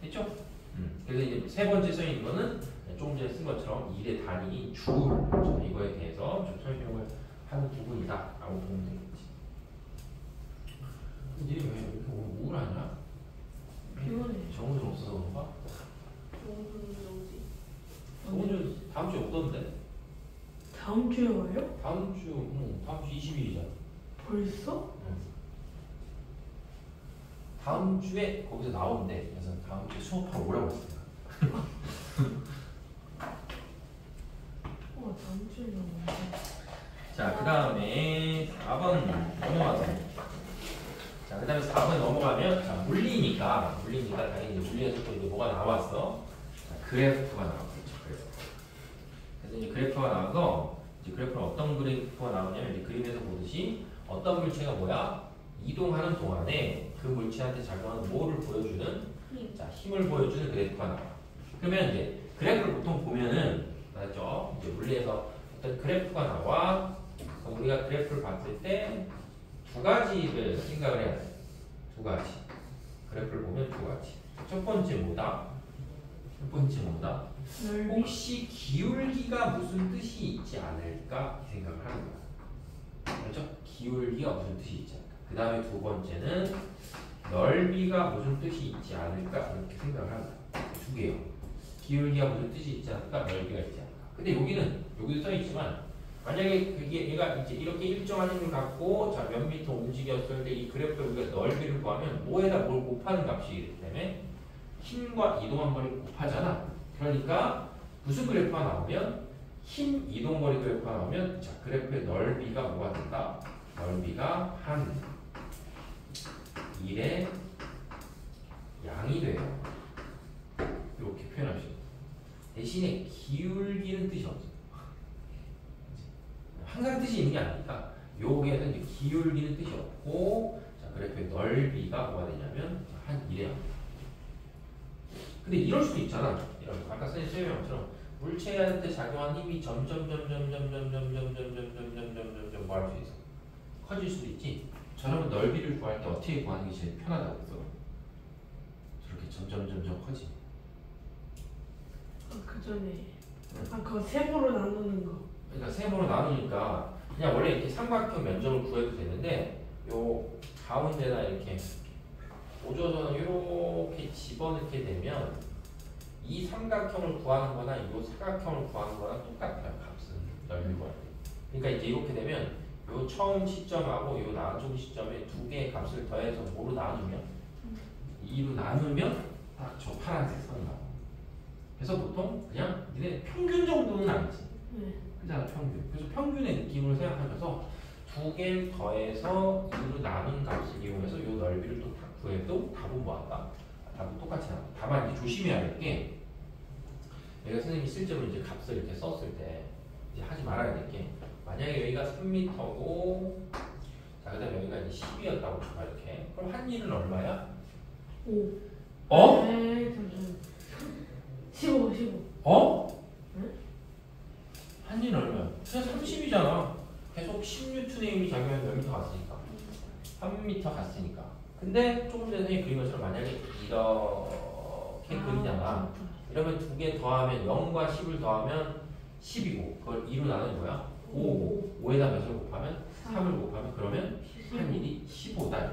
S1: 됐죠? 그래서 이제 세 번째 써 있는 거는 조금 전에 쓴 것처럼 일의 단위, 줄 이거에 대해서 좀 설명을 하는 부분이다라고 보면 되겠지. 근데 왜 이렇게 오늘 우울하냐?
S2: 피곤해.
S1: 정우는 없어서 그런가?
S3: 정우는
S1: 정우는 다음 주에 오던데?
S2: 다음 주에 와요?
S1: 다음 주 20일이잖아.
S2: 벌써?
S1: 다음 주에 거기서 나온대. 그래서 다음 주에 수업하러 오라고 했어요.
S2: 다음 주에 나오는데.
S1: 자, 그 다음에 4번 넘어가세요. 자, 그 다음에 4번 넘어가면, 자, 물리니까 당연히 물리에서 또 이제 뭐가 나왔어? 자, 그래프가 나왔겠죠, 그래프. 그래서 이제 그래프가 나와서, 이제 그래프는 어떤 그래프가 나오냐면, 이제 그림에서 보듯이 어떤 물체가 뭐야? 이동하는 동안에 그 물체한테 작용하는 뭐를 보여주는? 자, 힘을 보여주는 그래프가 나와. 그러면 이제 그래프를 보통 보면은, 맞죠? 이제 물리에서 어떤 그래프가 나와. 그럼 우리가 그래프를 봤을 때 두 가지를 생각을 해야 돼. 두 가지. 그래프를 보면 두 가지. 첫 번째 뭐다? 첫 번째 뭐다?
S2: 넓이.
S1: 혹시 기울기가 무슨 뜻이 있지 않을까 이 생각을 하는 거야. 그렇죠? 기울기가 무슨 뜻이 있지 않을까. 그 다음에 두 번째는 넓이가 무슨 뜻이 있지 않을까 이렇게 생각을 하는 거야. 두 개요. 기울기가 무슨 뜻이 있지 않을까, 넓이가 있지 않을까. 근데 여기도 써 있지만 만약에 그게 얘가 이제 이렇게 일정한 힘을 갖고 자 몇 미터 움직였을 때 이 그래프를 우리가 넓이를 구하면 뭐에다 뭘 곱하는 값이기 때문에 힘과 이동한 거리를 곱하잖아. 그러니까 무슨 그래프가 나오면 힘 이동거리 그래프가 나오면 자 그래프의 넓이가 뭐가 된다? 넓이가 한 1의 양이 돼요. 이렇게 표현할 수 있어요. 대신에 기울기는 뜻이 없어요. 항상 뜻이 있는 게 아니니까 요게는 이제 기울기는 뜻이 없고 자 그래프의 넓이가 뭐가 되냐면 한 1의 양. 근데 이럴 수도 있잖아. 아까 선생님 설명한 것처럼 물체한테 작용한 힘이 점점 뭐 할 수 있어. 커질 수도 있지. 저러면 넓이를 구할 때 어떻게 구하는 게 제일 편하다고 했어? 저렇게 점점 커지.
S2: 그 전에 그거 세모로 나누는 거.
S1: 그러니까 세모로 나누니까 그냥 원래 이렇게 삼각형 면적을 구해도 되는데 요 가운데나 이렇게 오조선을 이렇게 집어넣게 되면 이 삼각형을 구하는 거나 이 사각형을 구하는 거랑 똑같아요. 값은 넓이 구할 때. 그러니까 이제 이렇게 되면 요 처음 시점하고 요 나중 시점에 두 개의 값을 더해서 뭐로 나누면 2로 나누면 딱 저 파란색 선이 나와. 그래서 보통 그냥 니네 평균 정도는 아니지. 그잖아 평균. 그래서 평균의 느낌으로 생각하면서 두 개를 더해서 2로 나눈 값을 이용해서 요 넓이를 또 구해도 답은 뭐한다? 답은 똑같이 나와. 다만 이제 조심해야 될 게 여기가 선생님이 실제로 이제 값을 이렇게 썼을 때 이제 하지 말아야 될 게 만약에 여기가 3m고 자 그다음에 여기가 이제 10이었다고 쳐봐 이렇게. 그럼 한 일은 얼마야?
S2: 5.
S1: 어?
S2: 네, 잠시만. 15.
S1: 어?
S2: 응?
S1: 한 일은 얼마야? 그냥 30이잖아. 계속 10N의 힘이 작용해서 몇 미터 갔으니까 3m 갔으니까. 근데 조금 전에 선생님이 그린 것처럼 만약에 이렇게 그리잖아. 이러면 두 개 더하면 0과 10을 더하면 10이고 그걸 2로 나누는 거야. 5고 5에다 몇을 곱하면 3을 곱하면 그러면 한 일이 15다.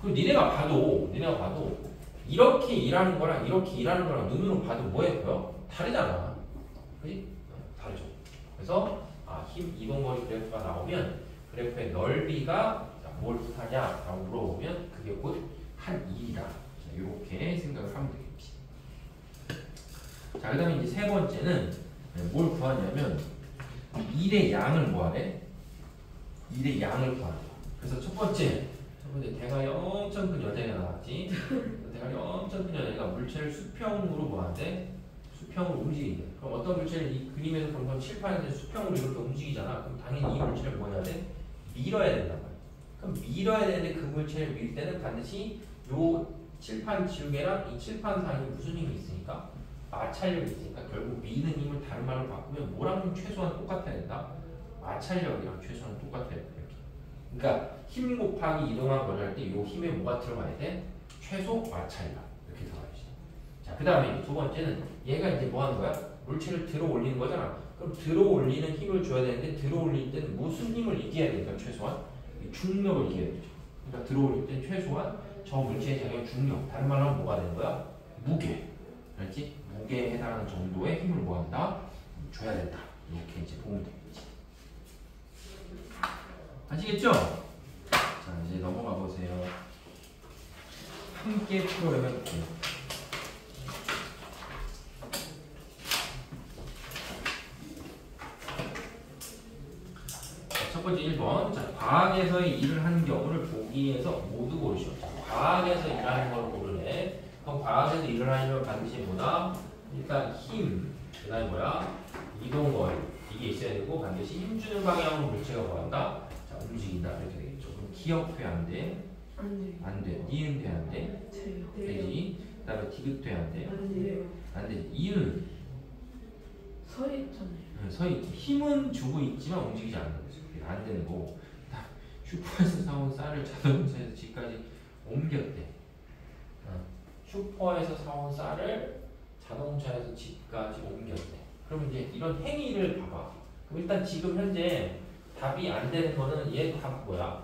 S1: 그리고 니네가 봐도 이렇게 일하는 거랑 이렇게 일하는 거랑 눈으로 봐도 뭐에 보여? 다르잖아. 그지? 다르죠. 그래서 힘 이동거리 그래프가 나오면 그래프의 넓이가 뭘 뜻하냐라고 물어보면 그게 곧 한 1이다. 이렇게 생각을 하면 되겠지. 자, 그 다음에 이제 세 번째는 뭘 구하냐면 1의 양을 뭐하래? 1의 양을 구하는 거야. 그래서 첫 번째 대가리 엄청 큰 여자애가 나왔지. 대가리 엄청 큰 여자애가 물체를 수평으로 뭐하는데? 수평으로 움직인대. 그럼 어떤 물체를 이 그림에서 본 건 칠판에서 수평으로 이렇게 움직이잖아. 그럼 당연히 이 물체를 뭐 해야 돼? 밀어야 된단 말이야. 그럼 밀어야 되는데 그 물체를 밀 때는 반드시 요 칠판 지우개랑 이 칠판 사이에 무슨 힘이 있으니까? 마찰력이 있으니까 결국 미는 힘을 다른 말로 바꾸면 뭐랑 최소한 똑같아야 된다? 마찰력이랑 최소한 똑같아야 된다. 이렇게. 그러니까 힘 곱하기 이동한 걸 할 때 이 힘에 뭐가 들어가야 돼? 최소 마찰력. 이렇게 들어가야지. 자, 그 다음에 두 번째는 얘가 이제 뭐 하는 거야? 물체를 들어 올리는 거잖아. 그럼 들어 올리는 힘을 줘야 되는데 들어 올릴 때는 무슨 힘을 이겨야 되니까 최소한? 중력을 이겨야 되죠. 그러니까 들어 올릴 때 최소한 저 물체의 작용 중력. 다른 말로 하면 뭐가 되는 거야? 무게. 알지? 무게에 해당하는 정도의 힘을 뭐 한다? 줘야 된다. 이렇게 이제 보면 되겠지. 아시겠죠? 자, 이제 넘어가 보세요. 함께 풀어해볼게요. 첫 번째 1번. 자, 과학에서의 일을 하는 경우를 보기에서 모두 고르시오. 과학에서 일하는 걸 고르래. 그럼 과학에서 일을 하려면 반드시 뭐다? 일단 힘, 그 다음에 뭐야? 이동거리. 이게 있어야 되고 반드시 힘주는 방향으로 물체가 뭐한다? 자, 움직인다. 이렇게 되겠죠. 그럼 기억돼 안 돼? 안 돼. 니은 돼 안 돼? 되지. 그 다음에 디귿 돼 안 돼? 안 돼. 이은
S2: 서 있잖아요.
S1: 서 있지. 힘은 주고 있지만 움직이지 않는 거지. 안 되는 거고. 슈퍼에서 사온 쌀을 자동차에서 집까지 옮겼대. 슈퍼에서 사온 쌀을 자동차에서 집까지 옮겼대. 그럼 이제 이런 행위를 봐봐. 그럼 일단 지금 현재 답이 안 되는 거는 얘 답 뭐야?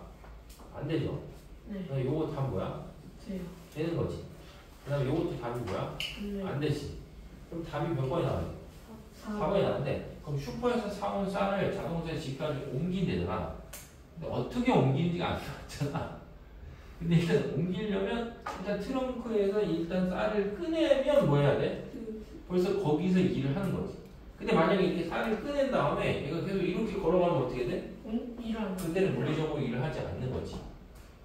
S1: 안 되죠?
S2: 네.
S1: 그다음에 요거 답 뭐야?
S2: 돼요.
S1: 되는 거지. 그 다음에 요것도 답이 뭐야?
S2: 네.
S1: 안 되지. 그럼 답이 몇 번이 나와요? 4번이 나왔는데 그럼 슈퍼에서 사온 쌀을 자동차에 집까지 옮긴대잖아. 근데 어떻게 옮기는지가 안 나왔잖아. 근데 일단 옮기려면 일단 트렁크에서 일단 쌀을 꺼내면 뭐 해야 돼? 벌써 거기서 일을 하는 거지. 근데 만약에 이렇게 쌀을 꺼낸 다음에 얘가 계속 이렇게 걸어가면 어떻게 돼?
S2: 일하는
S1: 그때는 물리적으로 일을 하지 않는 거지.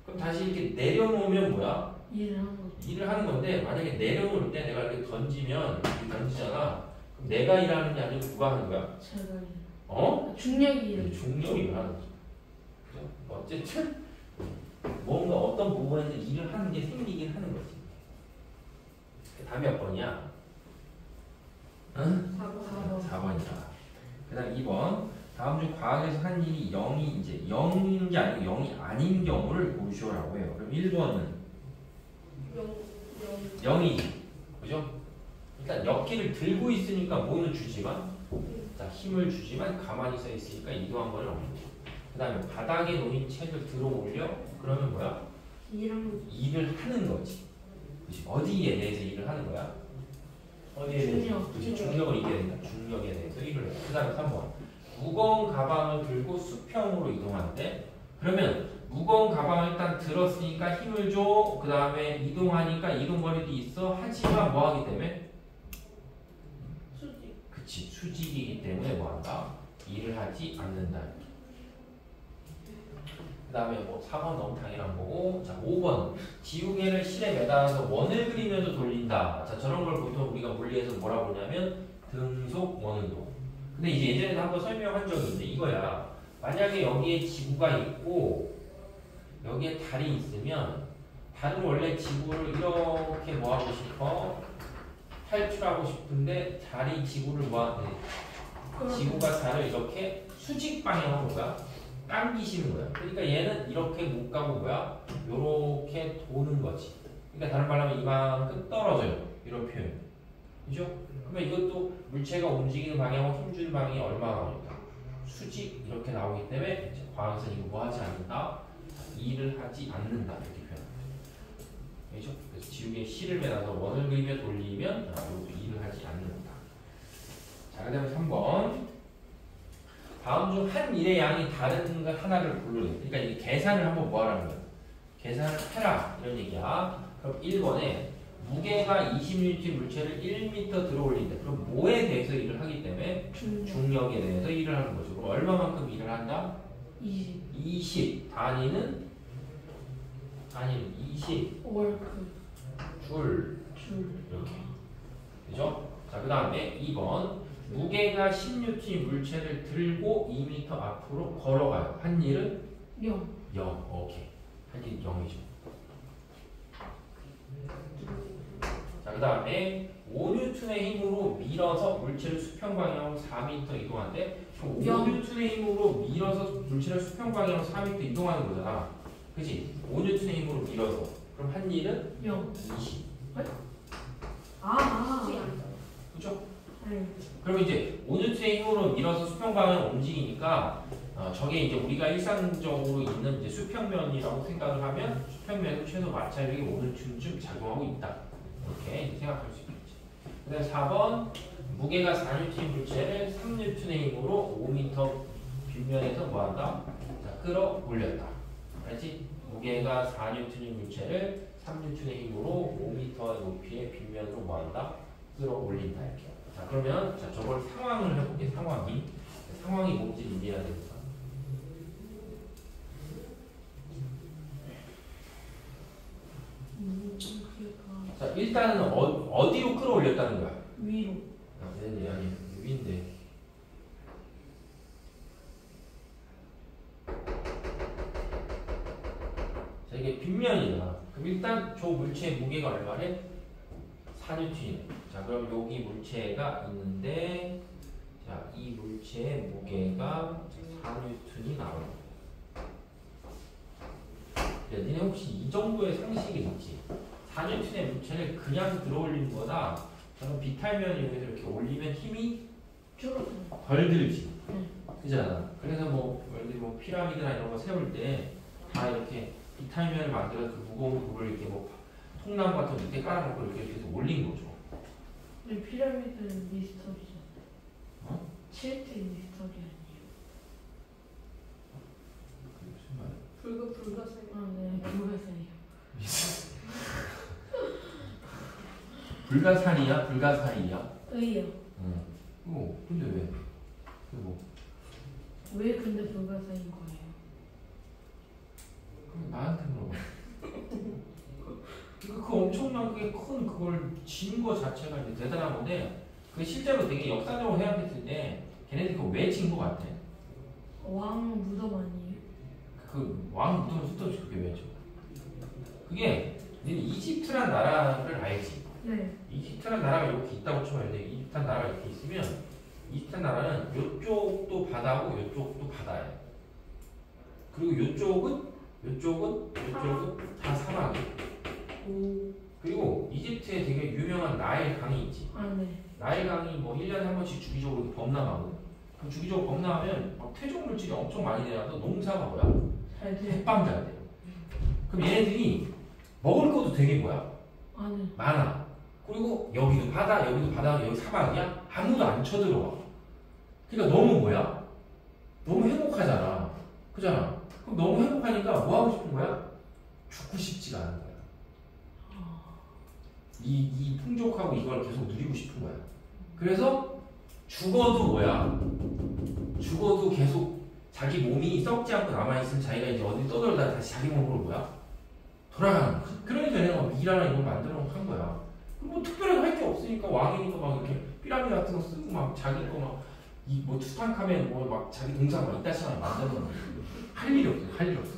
S1: 그럼 다시 이렇게 내려놓으면 뭐야?
S2: 일을 하는 거죠.
S1: 일을 하는 건데 만약에 내려놓을 때 내가 이렇게 던지면 이렇게 던지잖아. 그럼 내가 일하는 게 아니고 누가 하는 거야?
S2: 제가 일.
S1: 어?
S2: 중력이 일.
S1: 중력이 일하는 거지. 그죠? 어쨌든 뭔가 어떤 부분에서 일을 하는 게 생기긴 하는 거지. 답이 몇 번이야? 응?
S2: 4번.
S1: 4번이다. 그 다음 2번. 다음 중 과학에서 한 일이 0이 이제 0인 게 아니고 0이 아닌 경우를 고르시오라고 해요. 그럼 1번은 0이지. 그죠? 일단 역기를 들고 있으니까 뭐는 주지만 자, 힘을 주지만 가만히 서 있으니까 이동한 거는 없는 거죠. 그 다음에 바닥에 놓인 책을 들어 올려? 그러면 뭐야?
S2: 일하는 거죠.
S1: 일을 하는 거지. 그치? 어디에 대해서 일을 하는 거야? 어디에 대해서?
S2: 중력.
S1: 그치? 중력을 이겨야 된다. 중력에 대해서 일을 해. 그 다음에 3번. 무거운 가방을 들고 수평으로 이동하는데 그러면 무거운 가방을 일단 들었으니까 힘을 줘. 그 다음에 이동하니까 이동거리도 있어. 하지만 뭐 하기 때문에?
S3: 수직.
S1: 그치. 수직이기 때문에 뭐 한다? 일을 하지 않는다. 그 다음에 뭐 4번 너무 당연한 거고. 자, 5번. 지우개를 실에 매달아서 원을 그리면서 돌린다. 자, 저런 걸 보통 우리가 물리에서 뭐라고 하냐면 등속 원운동. 근데 이제 예전에도 한번 설명한 적이 있는데 이거야. 만약에 여기에 지구가 있고 여기에 달이 있으면 달은 원래 지구를 이렇게 뭐하고 싶어? 탈출하고 싶은데 달이 지구를 뭐하는데 지구가 달을 이렇게 수직 방향으로 뭐야? 당기시는 거야. 그러니까 얘는 이렇게 못 가고 뭐야? 요렇게 도는 거지. 그러니까 다른 말로 하면 이만큼 떨어져요. 이런 표현. 그죠? 그러면 이것도 물체가 움직이는 방향하고 힘주는 방향이 얼마나 나오니까? 수직 이렇게 나오기 때문에 이제 과학에서 이거 뭐 하지 않는다? 일을 하지 않는다. 이렇게 표현합니다. 그죠? 그래서 지우개에 실을 매달아서 원을 그리며 돌리면 이것도 일을 하지 않는다. 자, 그 다음에 3번. 다음 중 한 일의 양이 다른 것 하나를 고르래. 그러니까 이게 계산을 한번 뭐 하라는 거야? 계산을 해라. 이런 얘기야. 그럼 1번에 무게가 20N 물체를 1m 들어 올린다. 그럼 뭐에 대해서 일을 하기 때문에? 중력에 대해서 일을 하는 거죠. 그럼 얼마만큼 일을 한다? 20. 단위는 20.
S2: 월크.
S1: 줄. 이렇게. 그죠? 자, 그 다음에 2번. 무게가 10N의 물체를 들고 2m 앞으로 걸어가요. 한 일은?
S2: 0.
S1: 0. 오케이. 한 일 0이죠. 자, 그 다음에 5N의 힘으로 밀어서 물체를 수평 방향으로 4m 이동하는데 5N의 힘으로 밀어서 물체를 수평 방향으로 4m 이동하는 거잖아. 그치? 5N의 힘으로 밀어서. 그럼 한 일은?
S2: 0.
S1: 20. 그죠?
S2: 네.
S1: 그럼 이제 5N의 힘으로 밀어서 수평 방향을 움직이니까 저게 이제 우리가 일상적으로 있는 이제 수평면이라고 생각을 하면 수평면은 최소 마찰력이 5N쯤 작용하고 있다. 이렇게 이제 생각할 수 있겠지. 그 다음에 4번 무게가 4N의 물체를 3N의 힘으로 5m 빗면에서 뭐한다? 자, 끌어올렸다. 알지? 무게가 4N의 물체를 3N의 힘으로 5m 높이의 빗면으로 뭐한다? 끌어올린다. 이렇게. 자, 그러면 자, 저걸 상황을 해볼게. 상황이 뭔지 이해해야 되니까. 자, 일단은 어디로 끌어올렸다는 거야?
S2: 위로.
S1: 아니 위인데. 자, 이게 빗면이잖아. 그럼 일단 저 물체의 무게가 얼마래? 4N이네. 자, 그럼 여기 물체가 있는데, 자, 이 물체의 무게가 4N이 나오는 거야. 야, 니네 혹시 이 정도의 상식이 있지? 4N의 물체를 그냥 들어올리는 거다 그럼 비탈면을 이용해서 이렇게 올리면 힘이
S2: 줄어들어.
S1: 덜 들지.
S2: 응.
S1: 그잖아. 그래서 뭐 예를 들어 뭐 피라미드나 이런 거 세울 때 다 이렇게 비탈면을 만들어 그 무거운 부분을 이렇게 뭐 통나무 같은 거 밑에 깔아놓고 이렇게 해서 올린 거죠.
S2: 우리 피라미드는 미스터리죠.
S1: 어?
S2: 7대 미스터리 아니에요?
S1: 그게 무슨 말이야?
S3: 불가사의.
S2: 아, 네. 불가사예요.
S1: 불가사리야? 불가사리야?
S2: 의요.
S1: 응. 근데 왜? 뭐?
S2: 왜 근데 불가사인 거예요?
S1: 그럼 나한테 물어봐. 그러니까 그 엄청나게 큰 그걸 진 거 자체가 이제 대단한 건데 그 실제로 되게 역사적으로 생각했을 때 걔네들이 그거 왜 진 거 같아?
S2: 왕 무덤 아니에요?
S1: 그 왕 무덤을 쓸데없이 그게 왜죠? 그게 너는 이집트란 나라를 알지?
S2: 네.
S1: 이집트란 나라가 이렇게 있다고 쳐야 돼. 이집트란 나라가 이렇게 있으면 이집트란 나라는 이쪽도 바다고 이쪽도 바다예요. 그리고 이쪽은 다 사막이에요.
S2: 오.
S1: 그리고 이집트에 되게 유명한 나일 강이 있지.
S2: 아, 네.
S1: 나일 강이 뭐 1년에 한 번씩 주기적으로 이렇게 범람하고 그럼 주기적으로 범람하면 막 퇴적 물질이 엄청 많이 내려서 농사가 뭐야?
S2: 잘 돼요.
S1: 핵방자가 돼요. 그럼 얘네들이 먹을 것도 되게 뭐야?
S2: 아, 네.
S1: 많아. 그리고 여기도 바다, 여기 사막이야? 아무도 안 쳐들어와. 그러니까 너무 뭐야? 너무 행복하잖아. 그잖아. 그럼 너무 행복하니까 뭐 하고 싶은 거야? 죽고 싶지가 않은 거야. 이 풍족하고 이걸 계속 누리고 싶은 거야. 그래서 죽어도 뭐야? 죽어도 계속 자기 몸이 썩지 않고 남아있으면 자기가 이제 어디 떠돌다 다시 자기 몸으로 뭐야? 돌아가는 거야. 그러니까 얘네가 미라나 이런 거 만들어 놓은 거야. 뭐 특별하게 할 게 없으니까 왕이니까 막 이렇게 피라미드 같은 거 쓰고 막 자기 거 막 이 뭐 투탕카멘 뭐 막 자기 동상 막 이따시나 만들어 놓은 거야. 할 일이 없어. 할 일이 없어.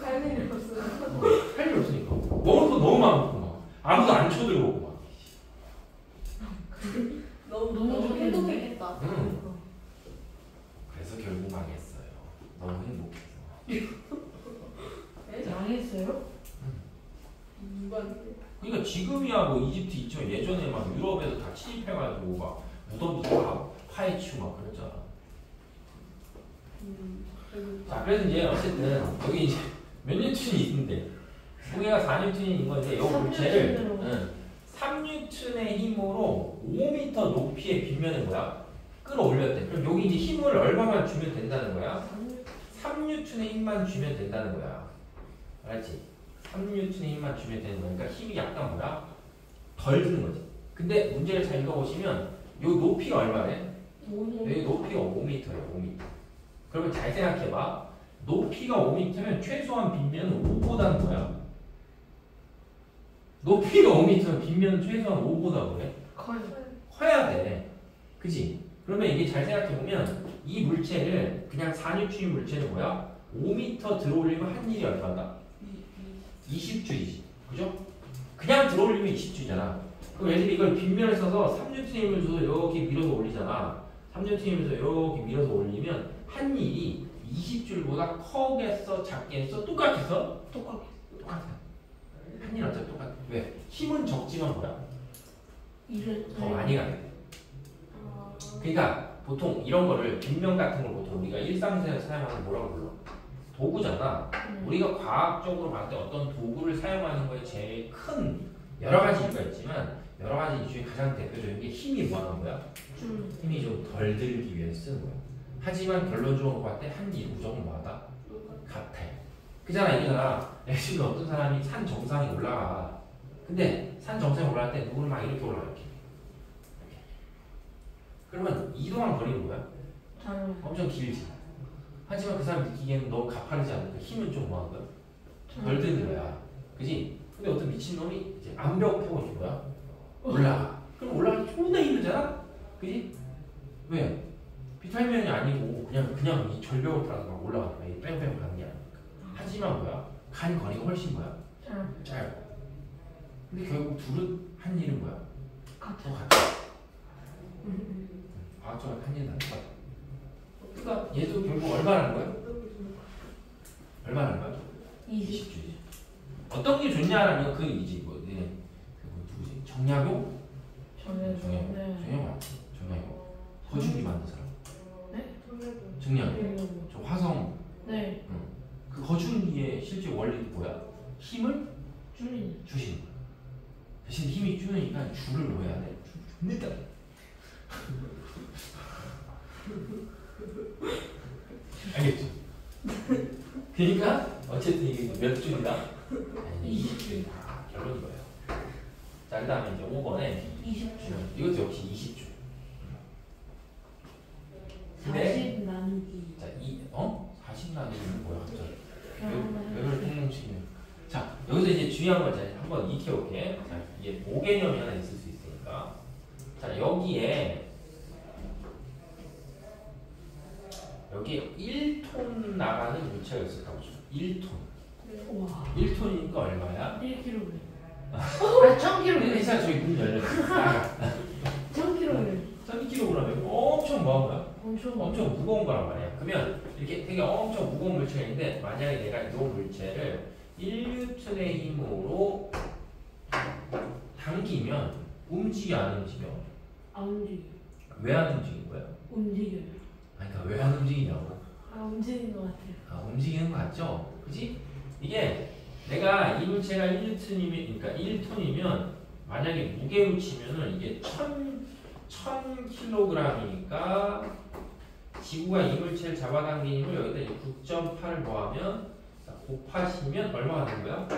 S3: 할 일이 없어요.
S1: 할 일이 없으니까. 먹을 거 너무 많고 막 아무도 안 쳐들어오고 막.
S3: 너무 행복했겠다.
S1: 응. 그래서 결국 망했어요. 너무 행복해서.
S2: 망했어요?
S3: 누가
S1: 그러니까 지금이야 뭐 이집트 있죠. 예전에 막 유럽에서 다 침입해가지고 막 무덤도 다 파헤치고 막 그랬잖아. 자, 그래서 이제 어쨌든 여기 이제 몇 뉴턴이 있는데 무게가 4뉴턴인 건데 이 물체를 3뉴턴의 힘으로 5m 높이의 빗면에 뭐야? 끌어올렸대. 그럼 여기 이제 힘을 얼마만 주면 된다는 거야? 3뉴턴의 힘만 주면 된다는 거야. 알았지? 3뉴턴의 힘만 주면 되는 거야. 그러니까 힘이 약간 뭐야? 덜 드는 거지. 근데 문제를 잘 읽어보시면 이 높이가 얼마래? 여기 높이가 5m예요. 5m. 그러면 잘 생각해봐. 높이가 5m면 최소한 빗면은 5보다는 뭐야? 높이가 5m면 빗면은 최소한 5보다 그래?
S2: 커요.
S1: 커야 돼. 그지? 그러면 이게 잘 생각해보면 이 물체를 그냥 4뉴턴 물체는 뭐야? 5m 들어올리면 한 일이 얼마다? 20주이지. 그죠? 그냥 들어올리면 20주잖아. 그럼 얘들이 이걸 빗면을 써서 3뉴턴 힘을 줘서 이렇게 밀어서 올리잖아. 3뉴턴 힘을 줘서 이렇게 밀어서 올리면 한 일이 20줄보다 커겠어? 작겠어? 똑같겠어?
S2: 똑같아.
S1: 똑같아. 한 일 어차피 똑같아. 왜? 힘은 적지만 뭐야?
S2: 일을
S1: 더 많이 가야 돼. 그러니까 보통 이런 거를 빗면 같은 걸 보통 우리가 일상생활에서 사용하는 뭐라고 불러? 도구잖아. 우리가 과학적으로 봤을 때 어떤 도구를 사용하는 거에 제일 큰 여러 가지 이유가 있지만 여러 가지 이유 중에 가장 대표적인 게 힘이 뭐 하는 거야? 힘이 좀 덜 들기 위해서 쓰는 거야. 하지만 결론적으로 봤을 때 한 일 무조건 뭐하다? 같아. 그잖아. 이거잖아. 예를 어떤 사람이 산 정상에 올라가. 근데 산 정상에 올라갈 때 누구는 막 이렇게 올라가 이렇게. 그러면 이동한 거리는 뭐야? 엄청 길지. 하지만 그 사람 느끼기에는 너무 가파르지 않으니까 힘은 좀 뭐한 거야? 덜 드는 거야. 그지? 근데 어떤 미친놈이 이제 암벽 펴고 있는 거야? 올라가. 그럼 올라가기 존나 힘들잖아? 그지? 왜? 비탈면이 아니고 그냥 이 절벽을 따라서 막 올라가는 거야. 뺑뺑 가는 게 아니야. 하지만 뭐야? 간 거리가 훨씬 뭐야? 짧고. 근데 결국 둘은 한 일은 뭐야? 똑같아. 과학적으로 한 일은 안 똑같아. 그러니까 얘도 결국 얼마라는 거야? 얼마라는 거야? 20주지. 어떤 게 좋냐라면 그 이지 뭐 누구지? 정약용?
S2: 정해줘.
S1: 정해요.
S2: 네.
S1: 정해요 맞지? 정해요. 거중기 만든 사람.
S3: 정해줘.
S1: 정량.
S2: 정해줘.
S1: 저 화성.
S2: 네.
S1: 그 거중기의 실제 원리는 뭐야? 힘을
S2: 줄이는.
S1: 주시는 거야. 대신 힘이 주니까 줄을 뭐 해야 돼? 줍니다. 알겠죠? 그러니까 어쨌든 이게 몇 줄이다? 20줄. 결론이 거예요. 자, 그 다음에 이제 5번에
S2: 20줄.
S1: 이것도 역시 20줄. 근데
S2: 40 나누기.
S1: 자, 40 나누기는 뭐야 갑자기?
S2: 그러면
S1: 외를 통용식이네. 자, 여기서 이제 중요한 거 이제 한번 익혀볼게. 자, 이게 모개념이 하나 있을 수 있으니까. 자, 여기에 1톤 나가는 물체가 있었다고 쳐. 1톤.
S2: 와.
S1: 1톤이니까 얼마야?
S2: 1kg. 아, 1000kg.
S1: 회사 저기 문 열렸어. 나가.
S2: 1000kg.
S1: 1000kg이면 엄청 뭐한 거야?
S2: 엄청.
S1: 엄청 무거운 거란 말이야. 그러면 이렇게 되게 엄청 무거운 물체가 있는데 만약에 내가 이 물체를 1뉴턴의 힘으로 당기면 움직여 안 움직여?
S2: 안 움직여.
S1: 왜 안 움직인 거야?
S2: 움직여요.
S1: 아니, 그러니까 왜 안 움직이냐고.
S2: 움직이는 것 같아요.
S1: 움직이는 거 같죠? 그지? 이게 내가 이 물체가 1뉴턴이면 그러니까 1톤이면 만약에 무게로 치면은 이게 1000kg이니까 지구가 이 물체를 잡아당기는 힘을 여기다 이제 9.8을 더하면 곱하시면 얼마가 되는 거야?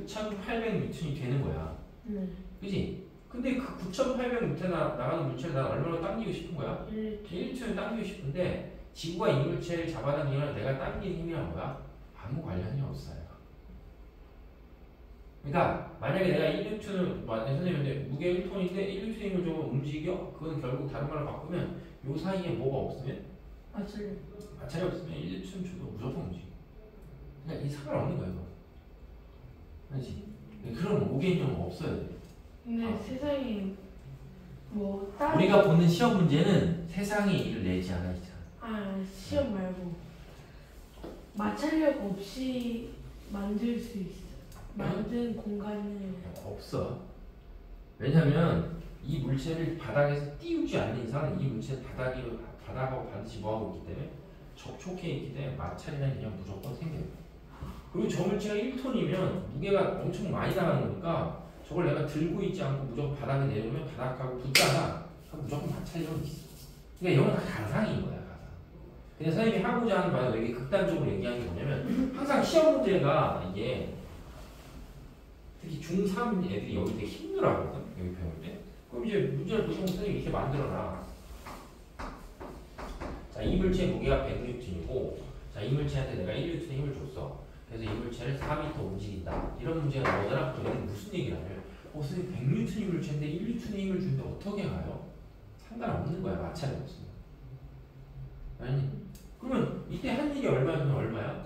S1: 9,800N이 되는 거야.
S2: 네.
S1: 그지? 근데 그 9,800N 나가는 물체를 난 얼마나 당기고 싶은 거야?
S2: 1.
S1: 1톤을 당기고 싶은데 지구가 이 물체를 잡아당기면 내가 당기는 힘이란 뭐야? 아무 관련이 없어요. 그러니까 만약에 내가 1뉴턴을 선생님인데 무게 1톤인데 1뉴턴 힘을 좀 움직여? 그건 결국 다른 말로 바꾸면 요 사이에 뭐가 없으면?
S2: 맞아요.
S1: 마찰이 없으면 1뉴턴 줘도 무조건 움직여. 그러니까 이 상관없는 거야 이거. 그렇지? 그런 무게념은 없어야 돼.
S2: 근데 세상에 뭐 다른
S1: 우리가 보는 시험 문제는 세상의 일을 내지 않아 있잖아.
S2: 시험 말고 마찰력 없이 만들 수 있어. 만든 공간을
S1: 없어. 왜냐면 이 물체를 바닥에서 띄우지 않는 이상 이 물체는 바닥하고 반드시 뭐하고 있기 때문에 접촉해 있기 때문에 마찰이라는 개념 무조건 생겨요. 그리고 저 물체가 1톤이면 무게가 엄청 많이 나가는 거니까 저걸 내가 들고 있지 않고 무조건 바닥에 내려오면 바닥하고 붙잖아. 그럼 무조건 마찰력은 있어. 그러니까 이건 다 가상인 거야. 가상. 근데 선생님이 하고자 하는 바는 여기 극단적으로 얘기하는 게 뭐냐면 항상 시험 문제가 이게 특히 중3 애들이 여기 되게 힘들어하거든. 여기 배울 때. 그럼 이제 문제를 보통 선생님이 이렇게 만들어놔. 자, 이 물체의 무게가 100N이고 자, 이 물체한테 내가 1N의 힘을 줬어. 그래서 이 물체를 4m 움직인다. 이런 문제가 나오잖아. 그럼 얘는 무슨 얘기를 하냐면 선생님 100N의 물체인데 1N의 힘을 주는데 어떻게 가요? 상관없는 거야. 마찰이 없으면. 아니 그러면 이때 한 일이 얼마면 얼마야?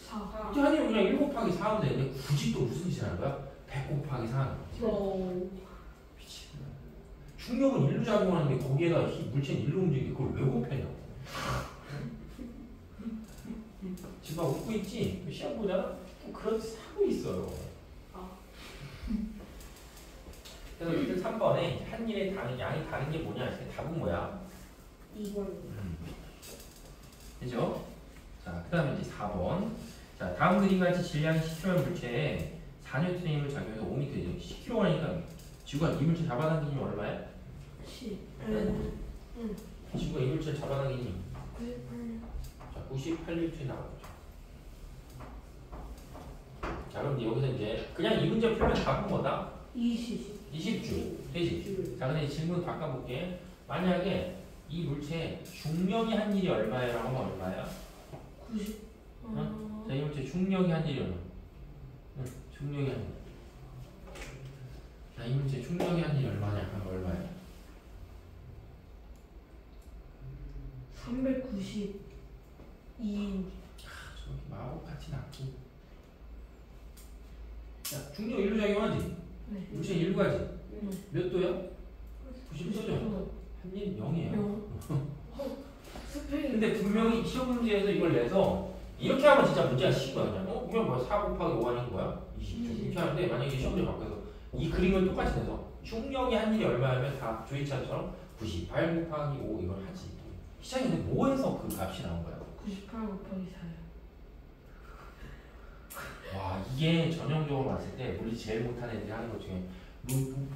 S2: 4.
S1: 이때 한 일은 그냥 1 곱하기 4하면 되는데 굳이 또 무슨 짓을 하는 거야? 100 곱하기 4 하는 거야. 미치겠네. 중력은 일로 작용하는데 거기에다 물체는 일로 움직이는데 그걸 왜 곱해냐고. 지금 막 웃고 있지? 시험 보잖아? 또 그런 짓 하고 있어요. 그래서 이들 3번에 한 일의 양이 다른 게 뭐냐 했을 때 답은 뭐야?
S3: 2번.
S1: 그죠? 자, 그 다음에 이제 4번. 자, 다음 그림과 같이 질량이 10kg 물체에 4N의 힘을 작용해서 5m, 10kg니까 지구가 이 물체 잡아당기는 힘이 얼마야?
S2: 10.
S1: 지구가 이 물체를 잡아당기는 힘.
S2: 98.
S1: 자, 98N이 나왔죠. 자, 그럼 이제 여기서 이제 그냥 이 문제 풀면 답은 뭐다?
S2: 20.
S1: 20주. 되지? 자, 근데 질문 바꿔볼게. 만약에 이 물체의 중력이 한 일이 얼마야? 라고 하면 얼마야?
S2: 90.
S1: 자, 이 물체 중력이 한 일이 얼마? 중력이 한 일. 자, 이 물체 중력이 한 일이 얼마냐? 하면 얼마야?
S2: 392.
S1: 저렇게 마법같이 낮기. 자, 중력 일로 작용하지?
S2: 네.
S1: 물체 일로 가지? 몇 도야? 90도죠?
S2: 90도.
S1: 한일 0이에요.
S2: 스페인.
S1: 근데 분명히 시험 문제에서 이걸 내서 이렇게 하면 진짜 문제가 쉬운 거야. 그냥 이건 뭐야? 4 곱하기 5 하는 거야? 20주. 이렇게 하는데 만약에 시험 문제 바꿔서 이 그림을 똑같이 내서 중력의 한 일이 얼마냐면 다 조이찬처럼 98 곱하기 5 이걸 하지. 시장이 근데 뭐에서 그 값이 나온 거야?
S2: 98 곱하기 4요.
S1: 와 이게 전형적으로 봤을 때 우리 제일 못하는 애들이 하는 것 중에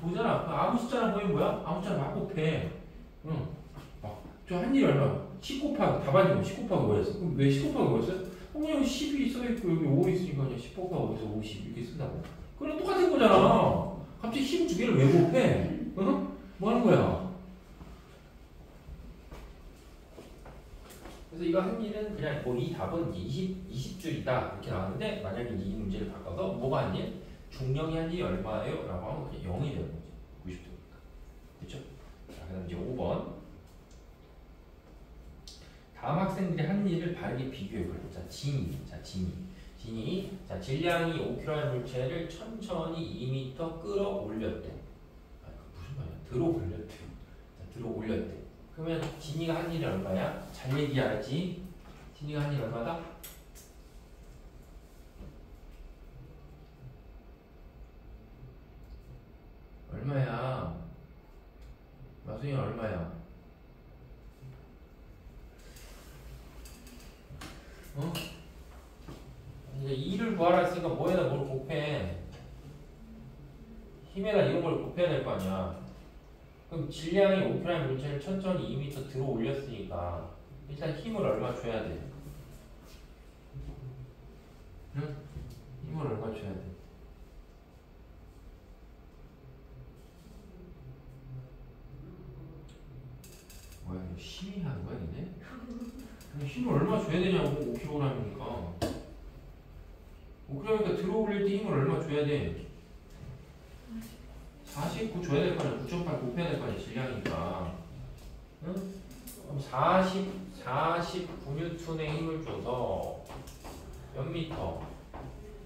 S1: 보잖아. 아무 숫자나 보이면 뭐야? 아무 숫자나 막 곱해. 응. 저 한 일이 얼마? 10 곱하기 답안이면 10 곱하기 5였어. 그럼 왜 10 곱하기 5였어요? 그냥 10이 써있고 여기 5 있으니까 그냥 10 곱하기 5에서 50 이렇게 쓴다고. 그럼 똑같은 거잖아. 갑자기 12개를 왜 곱해? 응? 뭐 하는 거야? 그래서 이거 한 일은 그냥 뭐 이 답은 20줄이다 이렇게 나왔는데 만약에 이 문제를 바꿔서 뭐가 한 일? 중력의 한 일이 얼마예요? 라고 하면 그냥 0이 되는 거지. 90도니까. 됐죠? 자, 그 다음 이제 5번. 다음 학생들이 한 일을 바르게 비교해볼게요. 자, 진이. 자, 질량이 5kg의 물체를 천천히 2m 끌어올렸대. 아, 무슨 말이야? 들어올렸대. 자, 들어올렸대. 그러면 진이가 한 일이 얼마야? 잘 얘기하지. 진이가 한 일 얼마다? 얼마야? 마순이 얼마야? 어? 이제 2를 구하라 했으니까 뭐에다 뭘 곱해? 힘에다 이런 걸 곱해야 될 거 아니야. 그럼 질량이 5kg의 물체를 천천히 2m 들어 올렸으니까 일단 힘을 얼마 줘야 돼? 응? 힘을 얼마 줘야 돼? 뭐야 이거 심의하는 거야 니네? 힘을 얼마 줘야 되냐고. 5kg이니까 5kg니까 들어 올릴 때 힘을 얼마 줘야 돼? 49 줘야 될 거 아니야. 9.8 곱해야 될 거 아니야. 질량이니까. 응? 그럼 49N의 힘을 줘서 몇 미터?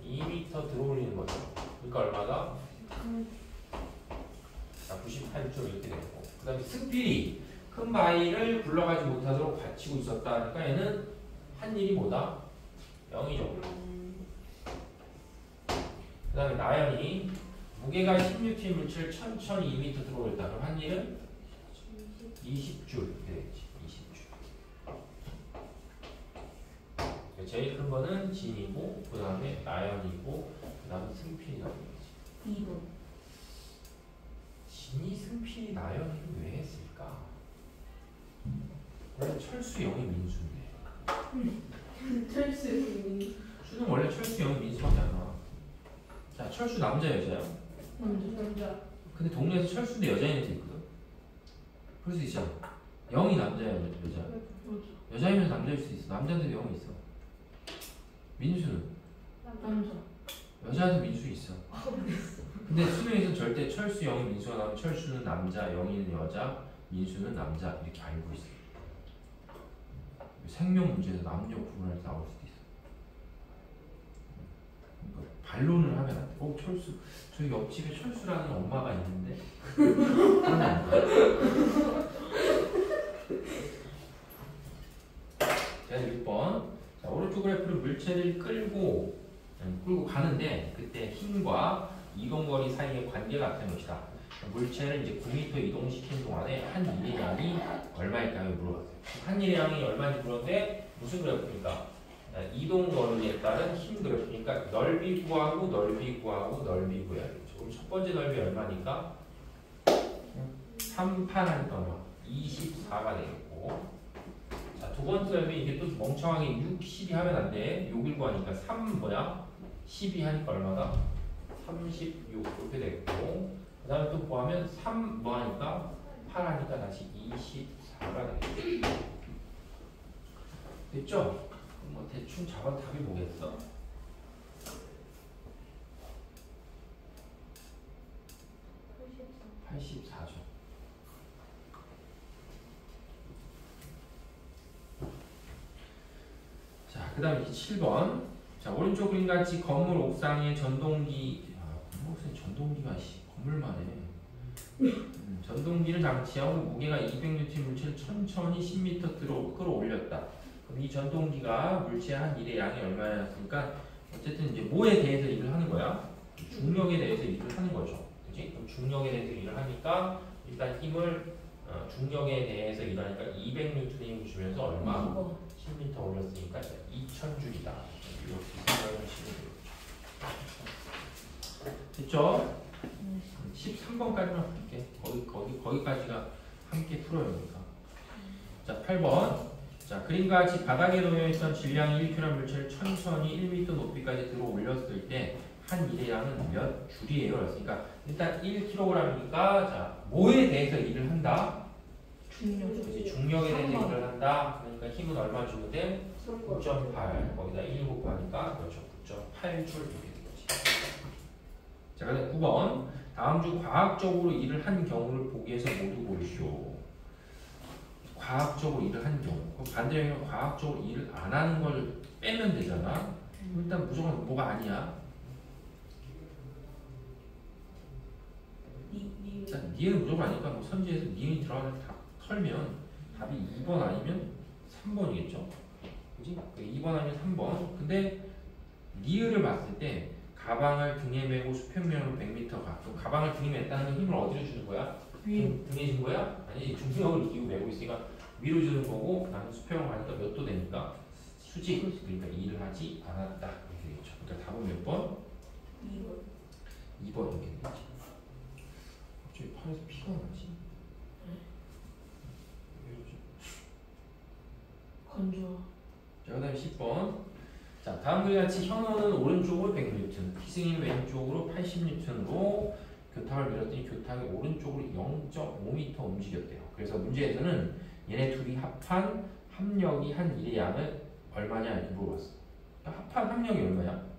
S1: 2m 들어 올리는 거죠. 그러니까 얼마다? 자, 98줄 이렇게 되고. 그 다음에 스피리. 큰 바위를 굴러가지 못하도록 받치고 있었다. 그러니까 얘는 한 일이 뭐다? 0이죠. 그 다음에 나연이 무게가 16kg 물체를 천천히 2m 들어올렸다. 그럼 한 일은 20줄 이렇게 되겠지. 20줄. 제일 큰 거는 진이고, 그 다음에 나연이고, 그 다음에 승필이 나오겠지.
S2: 2번.
S1: 진이, 승필이, 나연이를 왜 했을까? 원래 철수 0이 민수인데.
S2: 철수.
S1: 수는 원래 철수 0이 민수밖에 안 나와. 자, 철수 남자 여자야?
S2: 남자.
S1: 근데 동네에서 철수인데 여자애들도 있거든. 그럴 수 있잖아. 0이 남자야 여자. 여자이면 남자일 수 있어. 남자인데도 0이 있어. 민수는
S2: 남자.
S1: 여자도 민수 있어. 근데 수능에서 절대 철수 0이 민수가 나오면 철수는 남자, 0이는 여자, 민수는 남자 이렇게 알고 있어. 생명 문제에서 남녀 구분할 때 나올 수도 있어. 그러니까 반론을 하면 안 돼. 철수. 저희 옆집에 철수라는 엄마가 있는데. 그러면 안 돼. 자, 6번. 자, 오른쪽 그래프를 물체를 끌고 가는데 그때 힘과 이동거리 사이의 관계가 같은 것이다. 물체를 이제 9m 이동시키는 동안에 한 일의 양이 얼마일까요? 물어봤어요. 한 일의 양이 얼마인지 물었는데 무슨 그래프입니까? 이동거리에 따른 힘 그래프니까 넓이 구하고 넓이 구하고 넓이 구해야겠죠. 그럼 첫 번째 넓이 얼마니까? 3판 하니까 얼마? 24가 되겠고, 자, 두 번째 넓이 이게 또 멍청하게 6, 12 하면 안 돼. 6을 구하니까 3 뭐야? 12 하니까 얼마다? 36 이렇게 되겠고, 그 다음에 또 구하면 3 뭐 하니까? 8 하니까 다시 24가 되겠죠. 됐죠? 뭐 대충 잡아 답이 뭐겠어? 84죠. 자, 그 다음에 7번. 자, 오른쪽 그림같이 건물 옥상에 전동기, 건물 옥상에 전동기가 건물만 해. 전동기를 장치하고 무게가 200N 물체를 천천히 10m 끌어올렸다. 그럼 이 전동기가 물체의 한 일의 양이 얼마였으니까 어쨌든 이제 뭐에 대해서 일을 하는 거야? 중력에 대해서 일을 하는 거죠. 중력에 대해서 일을 하니까 일단 힘을 중력에 대해서 일하니까 200N의 힘을 주면서 얼마? 10m 올렸으니까 2000줄이다. 이렇게 생각하시면 되겠죠. 됐죠? 13번까지만 볼게. 거기까지가 함께 풀어야 되니까. 자, 8번. 자, 그림과 같이 바닥에 놓여있던 질량이 1kg 물체를 천천히 1m 높이까지 들어 올렸을 때 한 일의 양은 몇 줄이에요? 그랬으니까 일단 1kg이니까 자, 뭐에 대해서 일을 한다? 그렇지, 중력에 대해서 일을 한다. 그러니까 힘은 얼마 주면 돼? 9.8. 거기다 1 곱하니까 그렇죠. 9.8줄 이렇게 되겠지. 자, 그다음 9번. 다음 중 과학적으로 일을 한 경우를 보기에서 모두 고르시오. 과학적으로 일을 한 경우. 반대로 과학적으로 일을 안 하는 걸 빼면 되잖아. 일단 무조건 뭐가 아니야. 자, 니은 무조건 아니까 뭐 선지에서 니은이 들어가는 다 털면 답이 2번 아니면 3번이겠죠. 그지? 2번 아니면 3번. 근데 니은을 봤을 때 가방을 등에 메고 수평면으로 100m 가. 그럼 가방을 등에 맸다는 힘을 어디로 주는 거야? 등에 준 거야? 아니지. 중력을 이기고 메고 있으니까 위로 주는 거고 나는 수평을 가니까 몇 도 되니까 수직. 그러니까 일을 하지 않았다. 이렇게 되겠죠. 그러니까 답은 몇 번? 2번 이렇게 되겠지. 갑자기 팔에서 피가 나지? 왜 이러지?
S2: 건조.
S1: 자, 그 다음에 10번. 자, 다음 그림 같이 현호는 오른쪽으로 100N, 희승이는 왼쪽으로 80N으로 교탁을 밀었더니 교탁이 오른쪽으로 0.5m 움직였대요. 그래서 문제에서는 얘네 둘이 합한 합력이 한 일의 양을 얼마냐 이렇게 물어봤어. 그러니까 합한 합력이 얼마야?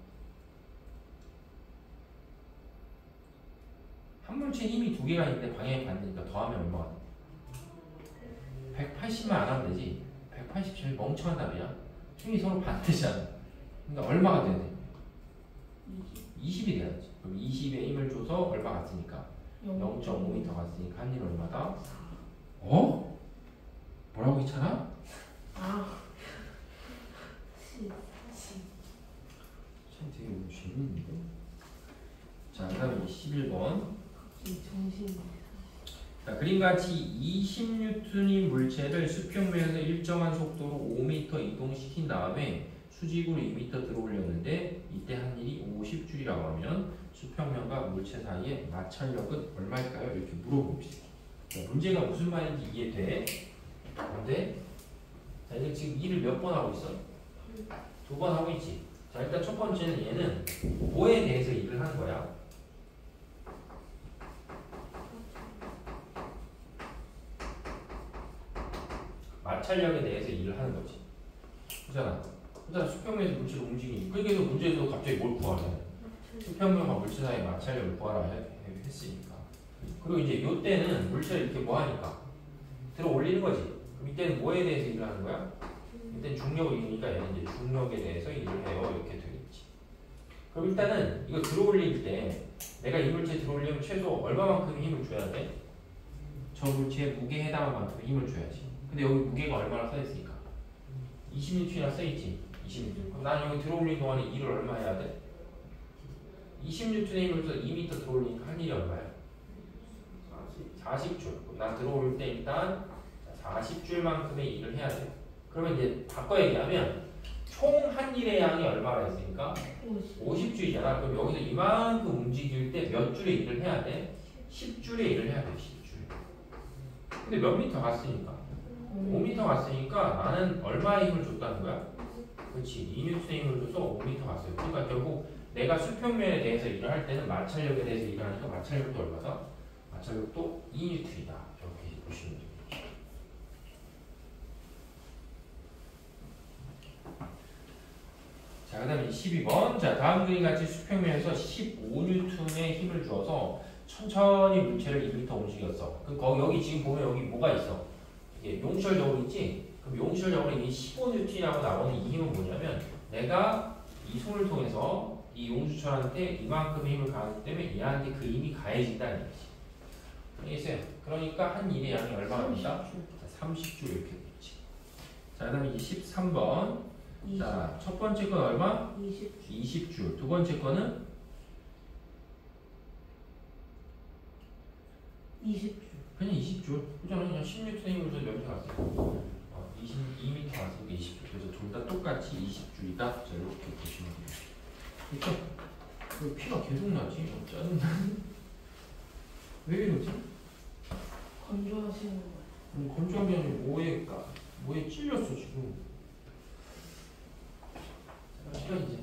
S1: 한 물체에 힘이 두 개가 있는데 방향이 반대니까 더하면 얼마가 돼? 180만 안 하면 되지. 180 제일 멍청한 답이야. 힘이 서로 반대잖아. 그러니까 얼마가 돼야 돼? 20이 돼야지. 그럼 20에 힘을 줘서 얼마 갔으니까 0.5m 갔으니까 한 일 얼마다? 어? 뭐라고 했잖아? 참 되게 오늘 재밌는데? 자, 그 다음에 11번. 자, 그림같이 20N의 물체를 수평면에서 일정한 속도로 5m 이동시킨 다음에 수직으로 2m 들어올렸는데 이때 한 일이 50줄이라고 하면 수평면과 물체 사이의 마찰력은 얼마일까요? 이렇게 물어봅시다. 자, 문제가 무슨 말인지 이해돼? 근데 자, 이제 지금 일을 몇 번 하고 있어? 2번 하고 있지. 자, 일단 첫 번째는 얘는 뭐에 대해서 일을 하는 거야? 마찰력에 대해서 일을 하는 거지. 그잖아. 그잖아. 수평면에서 물체를 움직이니. 그래서 문제에서 갑자기 뭘 구하래? 수평면과 물체 사이의 마찰력을 구하라 했으니까. 그리고 이제 이때는 물체를 이렇게 뭐 하니까 들어 올리는 거지. 그럼 이때는 뭐에 대해서 일을 하는 거야? 이때는 중력을 이기니까 얘는 이제 중력에 대해서 일을 해요. 이렇게 되겠지. 그럼 일단은 이거 들어 올릴 때 내가 이 물체 들어 올리면 최소 얼마만큼 힘을 줘야 돼? 저 물체의 무게에 해당한 만큼 힘을 줘야지. 근데 여기 무게가 얼마나 써있으니까 20N이나 써있지. 20N. 그럼 나는 여기 들어올리는 동안에 일을 얼마 해야 돼? 20N의 힘을 써서 2m 들어올리니까 한 일이 얼마야? 40줄. 그럼 난 들어올 때 일단 40줄만큼의 일을 해야 돼. 그러면 이제 바꿔 얘기하면 총 한 일의 양이 얼마나 있으니까? 50줄이잖아. 그럼 여기서 이만큼 움직일 때 몇 줄의 일을 해야 돼? 10줄의 일을 해야 돼. 10줄. 근데 몇 미터 갔으니까? 5m 갔으니까 나는 얼마의 힘을 줬다는 거야? 그렇지. 2N의 힘을 줘서 5m 갔어요. 그러니까 결국 내가 수평면에 대해서 일을 할 때는 마찰력에 대해서 일을 하니까 마찰력도 얼마다? 마찰력도 2N이다. 이렇게 보시면 됩니다. 자, 그 다음에 12번. 자, 다음 그림 같이 수평면에서 15N의 힘을 주어서 천천히 물체를 2m 움직였어. 그럼 여기 지금 보면 여기 뭐가 있어? 이게 용시열 저울 있지? 그럼 용시열 저울에 이 15N이라고 나오는 이 힘은 뭐냐면 내가 이 손을 통해서 이 용주철한테 이만큼의 힘을 가하기 때문에 얘한테 그 힘이 가해진다는 얘기지. 알겠어요? 그러니까 한 일의 양이 얼마입니까? 30줄 이렇게 되겠지. 자, 그 다음에 이제 13번. 자, 첫 번째 건 얼마? 20줄. 두 번째 거는
S2: 20주.
S1: 그냥 20줄. 그잖아. 그냥 10N이면서 몇 개 왔어? 22m 왔으니까 20줄. 그래서 둘 다 똑같이 20줄이다. 자, 이렇게 보시면 돼요. 그쵸? 왜 피가 계속 나지? 짜증나. 왜 이러지?
S2: 건조하시는 거예요.
S1: 건조한 게 아니고 뭐에 찔렸어 지금. 자, 이제